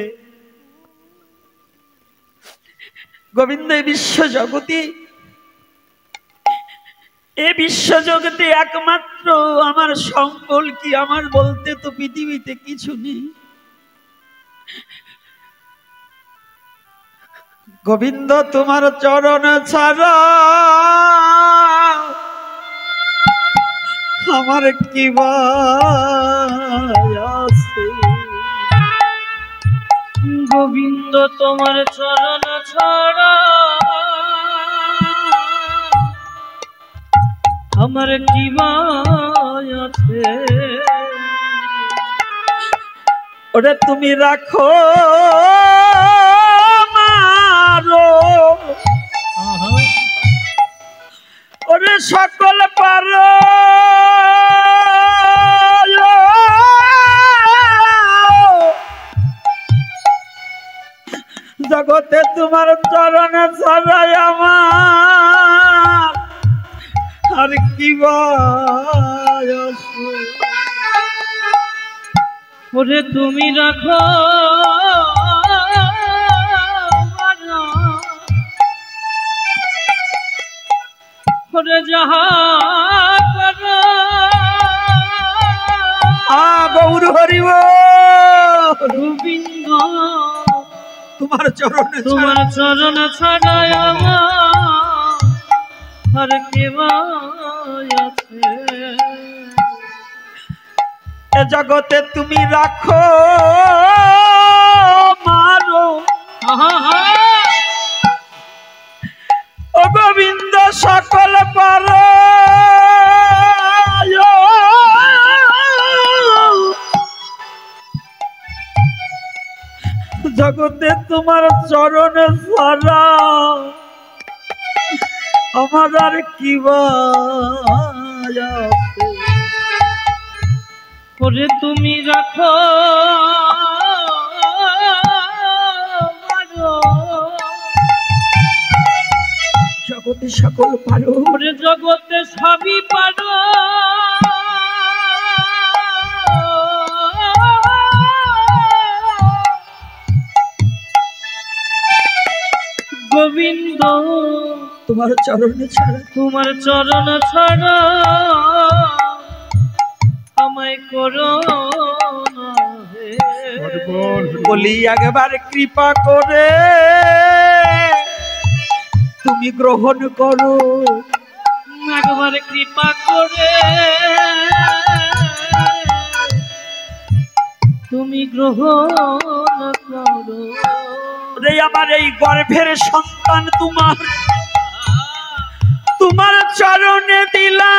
গোবিন্দ এ বিশ্বজগতে একমাত্র আমার সংকল কি, আমার বলতে তো পৃথিবীতে কিছু নেই। গোবিন্দ তোমার চরণ ছাড়া আমার কি আছে। গোবিন্দ তোমার চরণ ছাড়া আমার কি আছে। ওরে তুমি রাখো মারো, ওরে সকল পারো, জগতে তোমার চরণ ছাড়াই আমার আর কি আছে। ওরে তুমি রাখো ওরে যাহা করো। গৌর হরিব গোবিন্দ তোমার চরণ ছাড়া আমার আর কে আছে। এ জগতে তুমি রাখো মারো, ও গোবিন্দ সকল পারো, জগতে তোমার চরণ ছাড়া আমার আর কি আছে। ওরে তুমি রাখো জগতে সকল পারো, ওরে জগতে সবই পারো। গোবিন্দ তোমার চরণ ছাড়া আমায় করো না হে। বলি একবার কৃপা করে তুমি গ্রহণ করো, একবার কৃপা করে তুমি গ্রহণ করো। রে আমার এই গর্ভের সন্তান তোমার চরণে দিলাম,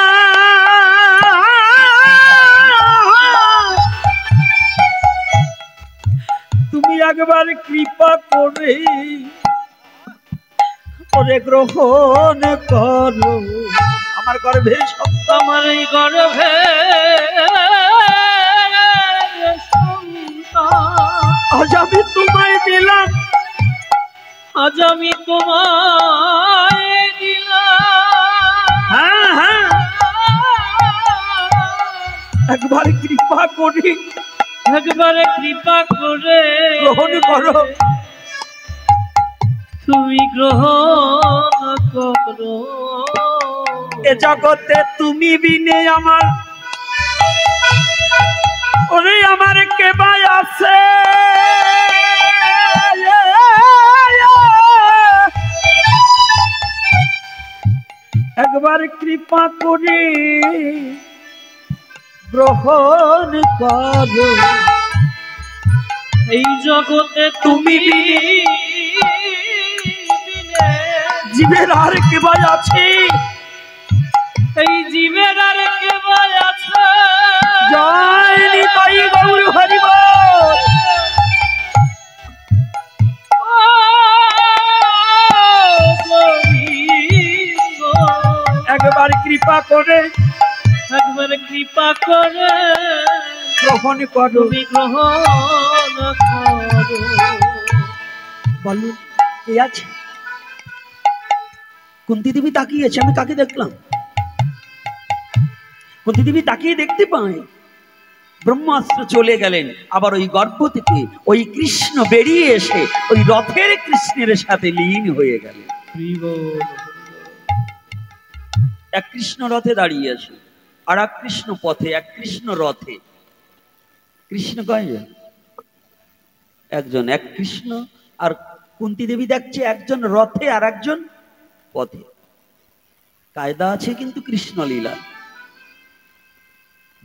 তুমি একবার কৃপা করে ওরে গ্রহণ করো। আমার গর্ভের সন্তান, আমার এই গর্ভে আজ আমি তোমায় দিলাম, আজ আমি তোমায় দিলাম। হ্যাঁ হ্যাঁ, একবার কৃপা করি, একবারে কৃপা করে গ্রহণ করো। তুমি গ্রহণ করো। এ জগতে তুমি বিনে আমার ওরে আমার কে ভাই আছে। একবার কৃপা করে গ্রহণ করো। এই জগতে তুমি জীবের আর কে ভাই আছে, এই জীবের আর কে ভাই আছে। জয় নিতাই গৌর হরি বল। একবার কৃপা করে, একবার কৃপা করে গ্রহণ করো, গ্রহণ করো। বলুন কে আছে? কুন্তী দেবী তাকিয়েছে, আমি কাকে দেখলাম? কুন্তী দেবী তাকিয়ে দেখতে পাই ব্রহ্মাস্ত্র চলে গেলেন, আবার ওই গর্ভ থেকে ওই কৃষ্ণ বেরিয়ে এসে ওই রথের কৃষ্ণের সাথে লীন হয়ে গেলেন। এক কৃষ্ণ রথে দাঁড়িয়ে আছে, আর এক কৃষ্ণ পথে, এক কৃষ্ণ রথে। কৃষ্ণ কয়জন? একজন। এক কৃষ্ণ আর কুন্তী দেবী দেখছে একজন রথে আর একজন পথে। কায়দা আছে কিন্তু কৃষ্ণ লীলা,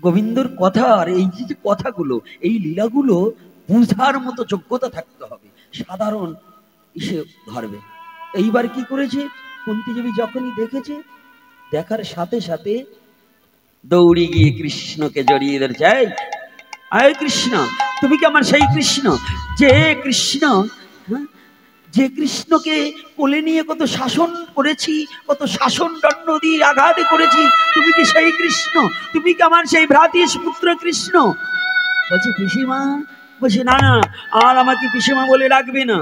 গোবিন্দর কথা, আর এই যে কথাগুলো, এই লীলাগুলো বুঝার মতো যোগ্যতা থাকতে হবে, সাধারণ ইসে ধরবে। এইবার কি করেছে, কুন্তী দেবী যখনই দেখেছে, দেখার সাথে সাথে দৌড়ি গিয়ে কৃষ্ণকে জড়িয়ে ধরেছে। আয় কৃষ্ণ, তুমি কি আমার সেই কৃষ্ণ যে কৃষ্ণ, যে কৃষ্ণকে কোলে নিয়ে কত শাসন করেছি, কত শাসন দণ্ড দিয়ে আঘাত করেছি, তুমি কি সেই কৃষ্ণ? তুমি কি আমার সেই ভ্রাতিস পুত্র কৃষ্ণ? বলছে পিসিমা। বলছে না না, আর আমাকে পিসিমা বলে রাখবে না,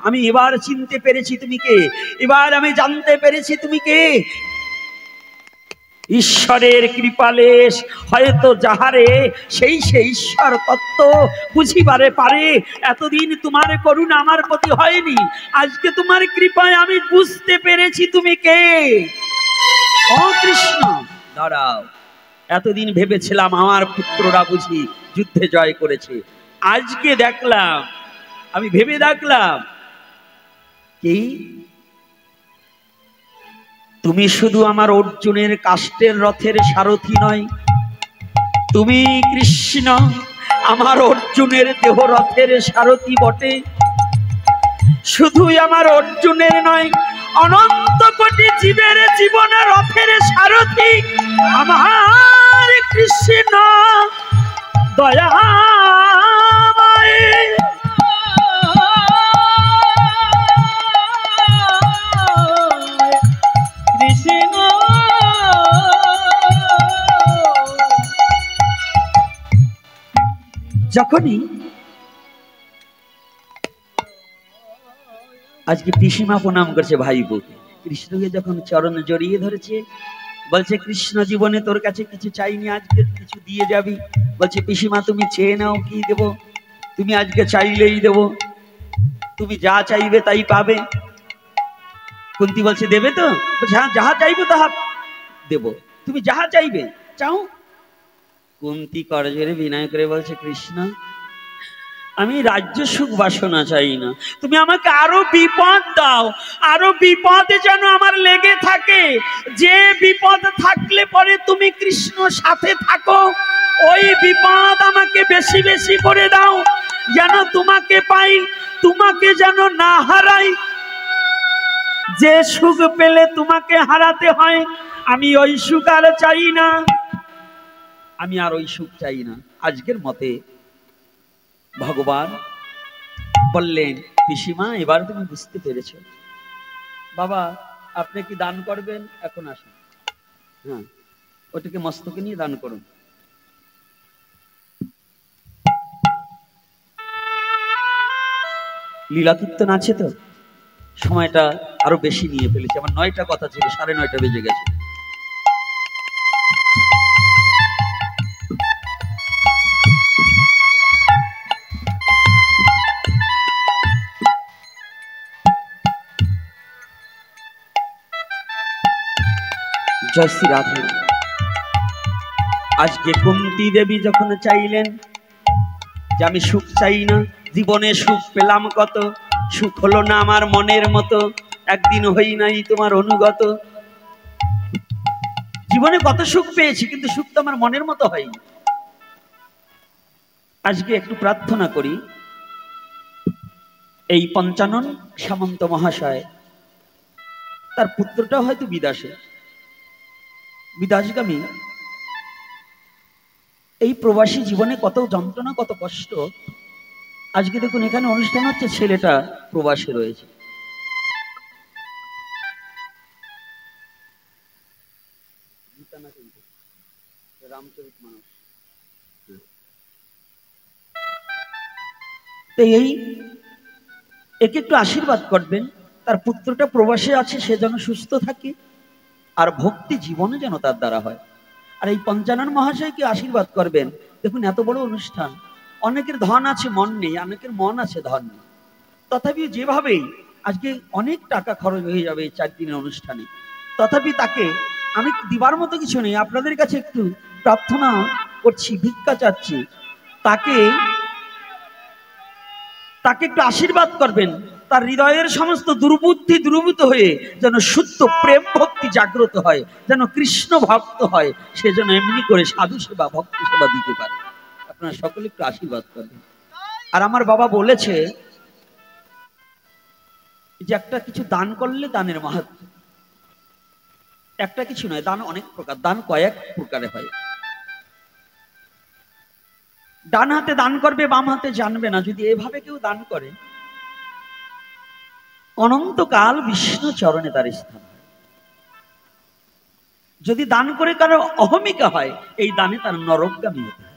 আমি এবার চিনতে পেরেছি তুমি কে, এবার আমি জানতে পেরেছি তুমি কে। ঈশ্বরের কৃপালেশ হয়তো যাহারে, সেই ঈশ্বর তত্ত্ব বুঝিবারে পারে। এতদিন তোমার করুণা আমার প্রতি হয়নি, আজকে তোমার কৃপায় আমি বুঝতে পেরেছি তুমি কে। ও কৃষ্ণ দাঁড়াও, এতদিন ভেবেছিলাম আমার পুত্ররা বুঝি যুদ্ধে জয় করেছে, আজকে দেখলাম, আমি ভেবে দেখলাম কি তুমি শুধু আমার অর্জুনের কাষ্টের রথের সারথি নয়, তুমি কৃষ্ণ আমার অর্জুনের দেহ রথের সারথি বটে। শুধুই আমার অর্জুনের নয়, অনন্ত কোটি জীবের জীবনের রথের সারথি আমার কৃষ্ণ দয়াময়। যখনই আজকে পিসিমা প্রণাম করছে ভাইবোকে, কৃষ্ণকে যখন চরণ জড়িয়ে ধরেছে, বলছে কৃষ্ণ জীবনে তোর কাছে কিছু চাইনি, আজকে কিছু দিয়ে যাবি। বলছে পিসিমা তুমি চেয়ে নাও, কি দেব, তুমি আজকে চাইলেই দেব, তুমি যা চাইবে তাই পাবে। কুন্তী বলছে দেবে তো? বলছে হ্যাঁ, যাহা চাইবো তাহা দেব, তুমি যাহা চাইবে চাও। কুন্তী করজোড়ে বিনয় করে বলছে কৃষ্ণ আমি রাজ্য সুখ বাসনা চাই না, তুমি আমাকে আরো বিপদ দাও, আরো বিপদে যেন আমার লেগে থাকে, যে বিপদ থাকলে পরে তুমি কৃষ্ণ সাথে থাকো, ওই বিপদ আমাকে বেশি বেশি করে দাও, যেন তোমাকে পাই, তোমাকে যেন না হারাই। যে সুখ পেলে তোমাকে হারাতে হয়, আমি ওই সুখ আর চাই না, আমি আর ওই সুখ চাই না। আজকের মতে ভগবান বললেন পিসিমা এবার তুমি বুঝতে পেরেছ, বাবা আপনি কি দান করবেন? এখন আসুন, হ্যাঁ ওটাকে মস্তকে নিয়ে দান করুন। লীলা কীর্তন আছে তো, সময়টা আরো বেশি নিয়ে ফেলেছে, আমার 9টা কথা ছিল, 9:30 বেজে গেছে। জয় শ্রী রাধে। আজকে কুন্তী দেবী যখন চাইলেন যে আমি সুখ চাই না, জীবনে সুখ পেলাম কত, সুখ হলো না আমার মনের মতো, একদিন হই নাই তোমার অনুগত। জীবনে কত সুখ পেয়েছি, কিন্তু সুখ তো আমার মনের মতো হয়নি। আজকে একটু প্রার্থনা করি, এই পঞ্চানন সামন্ত মহাশয়, তার পুত্রটা হয়তো বিদেশগামী, এই প্রবাসী জীবনে কত যন্ত্রণা, কত কষ্ট। আজকে দেখুন এখানে অনুষ্ঠান হচ্ছে, ছেলেটা প্রবাসে রয়েছে। এই একে একটু আশীর্বাদ করবেন, তার পুত্রটা প্রবাসে আছে, সে যেন সুস্থ থাকে, আর ভক্তি জীবনে যেন তার দ্বারা হয়। আর এই পঞ্চানন মহাশয়কে আশীর্বাদ করবেন, দেখুন এত বড় অনুষ্ঠান, অনেকের ধন আছে মন নেই, অনেকের মন আছে ধন নেই, তথাপি যেভাবেই আজকে অনেক টাকা খরচ হয়ে যাবে এই 4 দিনের অনুষ্ঠানে, তথাপি তাকে আমি দিবার মতো কিছু নেই, আপনাদের কাছে একটু প্রার্থনা করছি, ভিক্ষা চাচ্ছি, তাকে তাকে একটু আশীর্বাদ করবেন, তার হৃদয়ের সমস্ত দুর্বুদ্ধি দূরীভূত হয়ে যেন শুদ্ধ প্রেম ভক্তি জাগ্রত হয়, যেন কৃষ্ণ ভক্ত হয়, সে যেন এমনি করে সাধু সেবা ভক্তি সেবা দিতে পারে। আপনারা সকলে একটু আশীর্বাদ করবেন। আর আমার বাবা বলেছে যে একটা কিছু দান করলে দানের মাহাত্ম্য, একটা কিছু নয়, দান অনেক প্রকার, দান কয়েক প্রকারে হয়। ডান হাতে দান করবে, বাম হাতে জানবে না, যদি এভাবে কেউ দান করে অনন্তকাল বিষ্ণু চরণে তার স্থান। যদি দান করে কারো অহমিকা হয়, এই দানে তার নরকগামী হতে হয়।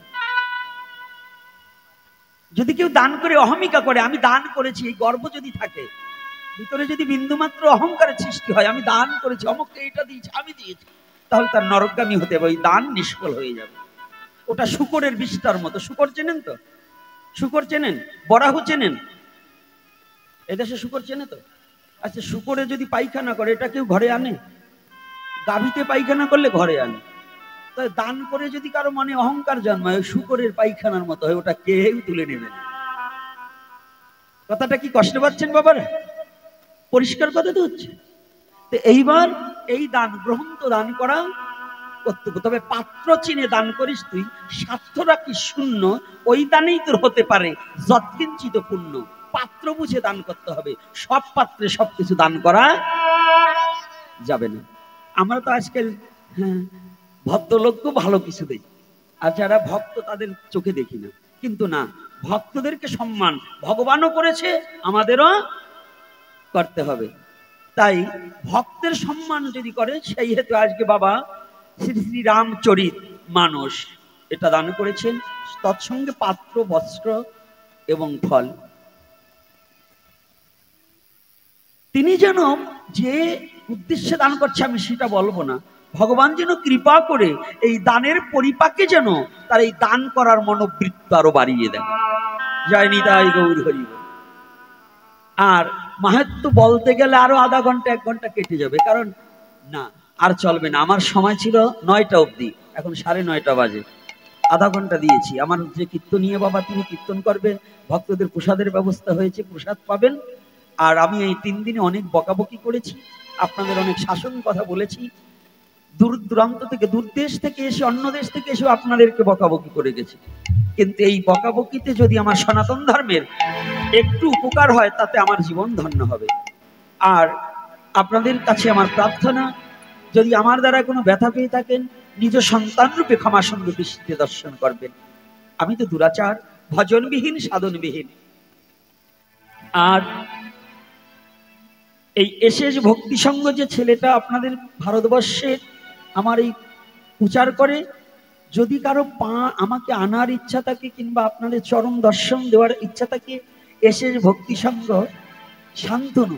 যদি কেউ দান করে অহমিকা করে, আমি দান করেছি, এই গর্ব যদি থাকে, ভিতরে যদি বিন্দুমাত্র অহংকারের সৃষ্টি হয়, আমি দান করেছি, অমুককে এটা দিয়েছি, আমি দিয়েছি, তাহলে তার নরকগামী হতে হবে, ওই দান নিষ্ফল হয়ে যাবে। ওটা শুকরের বিস্তার মতো। শুকর চেনেন তো? শুকর চেনেন? বরাহ চেনেন? এদেশে শুকর চেনে তো? আচ্ছা, শুকরে যদি পায়খানা করে, এটা কেউ ঘরে আনে? গাভীতে পায়খানা করলে ঘরে আনে। তাই দান করে যদি কারো মনে অহংকার জন্মায়, ওই শুকরের পায়খানার মতো হয়, ওটা কেউ তুলে নেবে না। কথাটা কি কষ্ট পাচ্ছেন বাবারা? পরিষ্কার কথা তো হচ্ছে। তো এইবার এই দান গ্রহণ তো দান করা কর্তব্য, তবে পাত্র চিনে দান করিস তুই, স্বার্থ রাখিস শূন্য, ওই দানেই তোর হতে পারে যৎকিঞ্চিত পুণ্য। পাত্র বুঝে দান করতে হবে, সব পাত্রে সবকিছু দান করা যাবে না। আমরা তো আজকাল ভদ্রলোককে ভালো কিছু দেই, আর যারা ভক্ত তাদের চোখে দেখি না, কিন্তু না, ভক্তদেরকে সম্মান ভগবানও করেছে, আমাদেরও করতে হবে। তাই ভক্তের সম্মান যদি করে, সেই হেতু আজকে বাবা শ্রী শ্রী রামচরিত মানস এটা দান করেছেন, তৎসঙ্গে পাত্র, বস্ত্র এবং ফল। তিনি যেন যে উদ্দেশ্যে দান করছে আমি সেটা বলবো না, ভগবান যেন কৃপা করে এই দানের পরিপাকে যেন তার এই দান করার মনোবৃত্তি আরো বাড়িয়ে দেন। জয় নিতাই গৌর হরি। আর মাহাত্ম্য বলতে গেলে আরো আধা ঘন্টা 1 ঘন্টা কেটে যাবে, কারণ না আর চলবে না। আমার সময় ছিল 9টা অবধি, এখন 9:30 বাজে, আধা ঘন্টা দিয়েছি। আমার যে কীর্তনীয় বাবা তিনি কীর্তন করবেন, ভক্তদের প্রসাদের ব্যবস্থা হয়েছে, প্রসাদ পাবেন। আর আমি এই 3 দিনে অনেক বকাবকি করেছি, আপনাদের অনেক শাসন কথা বলেছি, দূর দূরান্ত থেকে, দূর দেশ থেকে এসে, অন্য দেশ থেকে এসে আপনাদেরকে বকাবকি করে গেছি, কিন্তু এই বকাবকিতে যদি আমার সনাতন ধর্মের একটু উপকার হয়, তাতে আমার জীবন ধন্য হবে। আর আপনাদের কাছে আমার প্রার্থনা, যদি আমার দ্বারা কোনো ব্যথা পেয়ে থাকেন, নিজ সন্তান রূপে ক্ষমা সুন্দর দৃষ্টিতে দর্শন করবেন। আমি তো দুরাচার, ভজনবিহীন, সাধনবিহীন। আর এই এসএস ভক্তি সংঘ যে ছেলেটা আপনাদের ভারতবর্ষে আমার এই প্রচার করে, যদি কারো আমাকে আনার ইচ্ছা থাকে কিংবা আপনাদের চরম দর্শন দেওয়ার ইচ্ছা থাকে, এসএস ভক্তি সংঘ শান্তনু,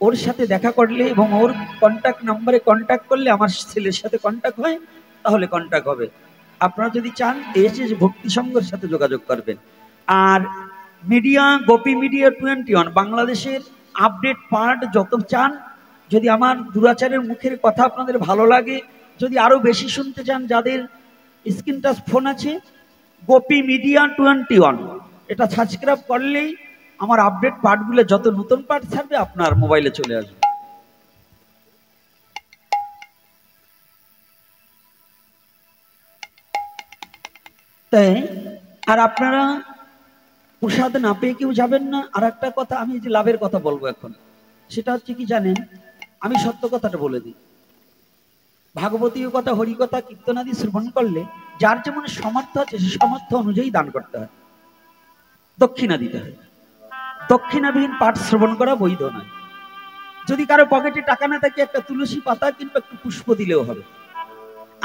ওর সাথে দেখা করলে এবং ওর কন্ট্যাক্ট নাম্বারে কন্ট্যাক্ট করলে আমার ছেলের সাথে কন্ট্যাক্ট হয়, তাহলে কন্ট্যাক্ট হবে। আপনারা যদি চান এসএস ভক্তি সংঘের সাথে যোগাযোগ করবেন। আর মিডিয়া, গোপী মিডিয়া 21 বাংলাদেশের আপডেট পার্ট যত চান, যদি আমার দুরাচারের মুখের কথা আপনাদের ভালো লাগে, যদি আরো বেশি শুনতে চান, যাদের স্ক্রিন টাচ ফোন আছে, গোপী মিডিয়া 21 এটা সাবস্ক্রাইব করলেই আমার আপডেট পার্টগুলো, যত নতুন পার্ট থাকবে আপনার মোবাইলে চলে আসবে। তাই আর আপনারা প্রসাদ না পেয়ে কেউ যাবেন না। আর একটা কথা, আমি যে লাভের কথা বলবো এখন, সেটা হচ্ছে কি জানেন, আমি সত্য কথাটা বলে দিই, ভাগবতীয় কথা, হরিকথা, কীর্তনাদি শ্রবণ করলে যার যেমন সামর্থ্য আছে, সে সামর্থ্য অনুযায়ী দান করতে হয়, দক্ষিণা দিতে হয়। দক্ষিণাবিহীন পাঠ শ্রবণ করা বৈধ নয়। যদি কারো পকেটে টাকা না থাকে, একটা তুলসী পাতা কিংবা একটু পুষ্প দিলেও হবে।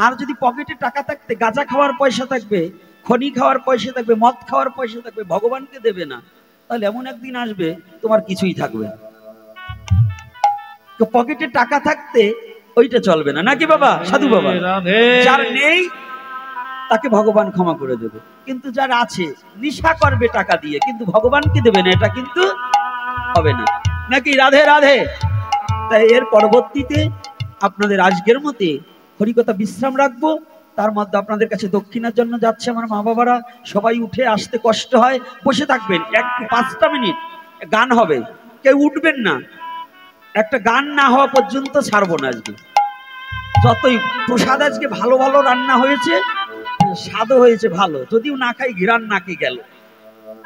আর যদি পকেটে টাকা থাকতে, গাঁজা খাওয়ার পয়সা থাকবে, খনি খাওয়ার পয়সা থাকবে, মদ খাওয়ার পয়সা থাকবে, ভগবানকে দেবে না, তাহলে এমন একদিন আসবে তোমার কিছুই থাকবে না। তো পকেটে টাকা থাকতে ওইটা চলবে না, নাকি বাবা? সাধু বাবা, যার নেই তাকে ভগবান ক্ষমা করে দেবে। কিন্তু যারা আছে নিশা করবে টাকা দিয়ে, কিন্তু ভগবানকে দেবে না, এটা কিন্তু হবে না, নাকি? রাধে রাধে। তাই এর পরবর্তীতে আপনাদের আজকের মতে হরিকথা বিশ্রাম রাখবো। তার মধ্যে আপনাদের কাছে দক্ষিণার জন্য যাচ্ছে আমার মা বাবারা, সবাই উঠে আসতে কষ্ট হয়, বসে থাকবেন। 5টা মিনিট গান হবে, কেউ উঠবেন না, একটা গান না হওয়া পর্যন্ত ছাড়বো না। আজকে যতই প্রসাদ আজকে ভালো ভালো রান্না হয়েছে, স্বাদও হয়েছে ভালো, যদিও না খাই ঘিরান নাকে গেল।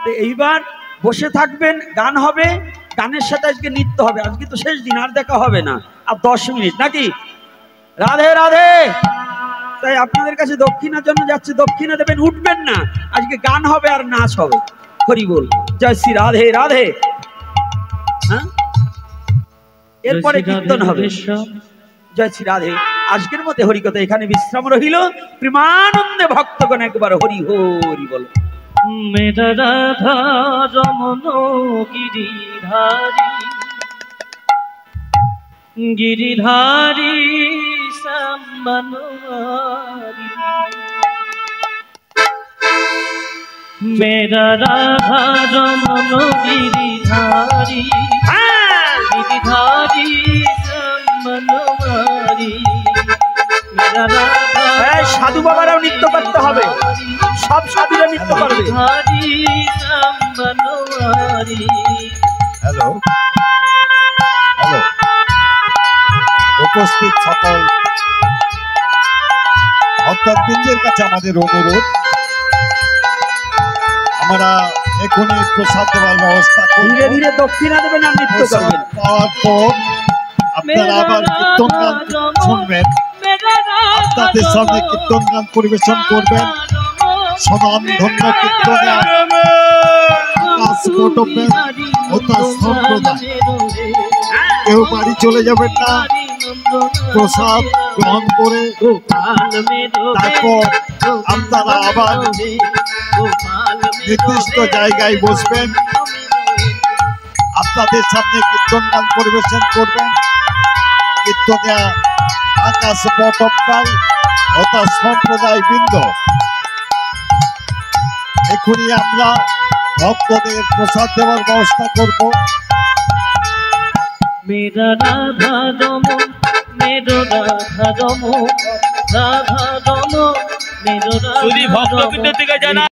তো এইবার বসে থাকবেন, গান হবে, গানের সাথে আজকে নৃত্য হবে। আজকে তো শেষ দিন, আর দেখা হবে না, আর 10 মিনিট, নাকি? রাধে রাধে। তাই আপনাদের কাছে দক্ষিণার জন্য যাচ্ছে, দক্ষিণা দেবেন, উঠবেন না। আজকে গান হবে আর নাচ হবে। হরি বল, জয় শ্রী রাধে রাধে। হ্যাঁ, এরপরে কীর্তন হবে। জয় শ্রী রাধে। আজকের মধ্যে হরিকথা এখানে বিশ্রাম রহিল। প্রেমানন্দে ভক্তগণ একবার হরি হরি বল। মেরা রাধা রমন গিরিধারী, গিরিধারী সম্বনহারি। মেরা রাধা রমন গিরিধারী, গিরিধারী সম্বনহারি। মেরা রাধা, সাধু বাবারাও নৃত্য করতে হবে, সব সাধুরা নৃত্য করবে। হ্যালো হ্যালো, উপস্থিত সকল ভক্তবৃন্দের কাছে আমাদের অনুরোধ, আমরা এখনই প্রসাদ দেওয়ার ব্যবস্থা করব। ধীরে ধীরে দক্ষিণা দেবেন আর নৃত্য করবেন। পাওয়ার পর আপনারা আবার কীর্তন গান শুনবেন, আপনাদের সামনে কীর্তন গান পরিবেশন করবেন। সনাম ধন্য কীর্তনে আকাশ কুটুম্বের ও তার সম্প্রদায় কেউ বাড়ি চলে যাবেন না, প্রসাদ গ্রহণ করে তারপর আপনারা আবার নির্দিষ্ট জায়গায় বসবেন। আপনাদের সামনে কীর্তন গান পরিবেশন করবেন কীর্তনিয়া আকাশ বটমপাল ও তার সম্প্রদায় বৃন্দ। এখনই আমরা ভক্তদের প্রসাদ দেওয়ার ব্যবস্থা করব। মেরা রাধা রমন, মেরো রাধা রমন, রাধা রমন, মেরো রাধা রমন।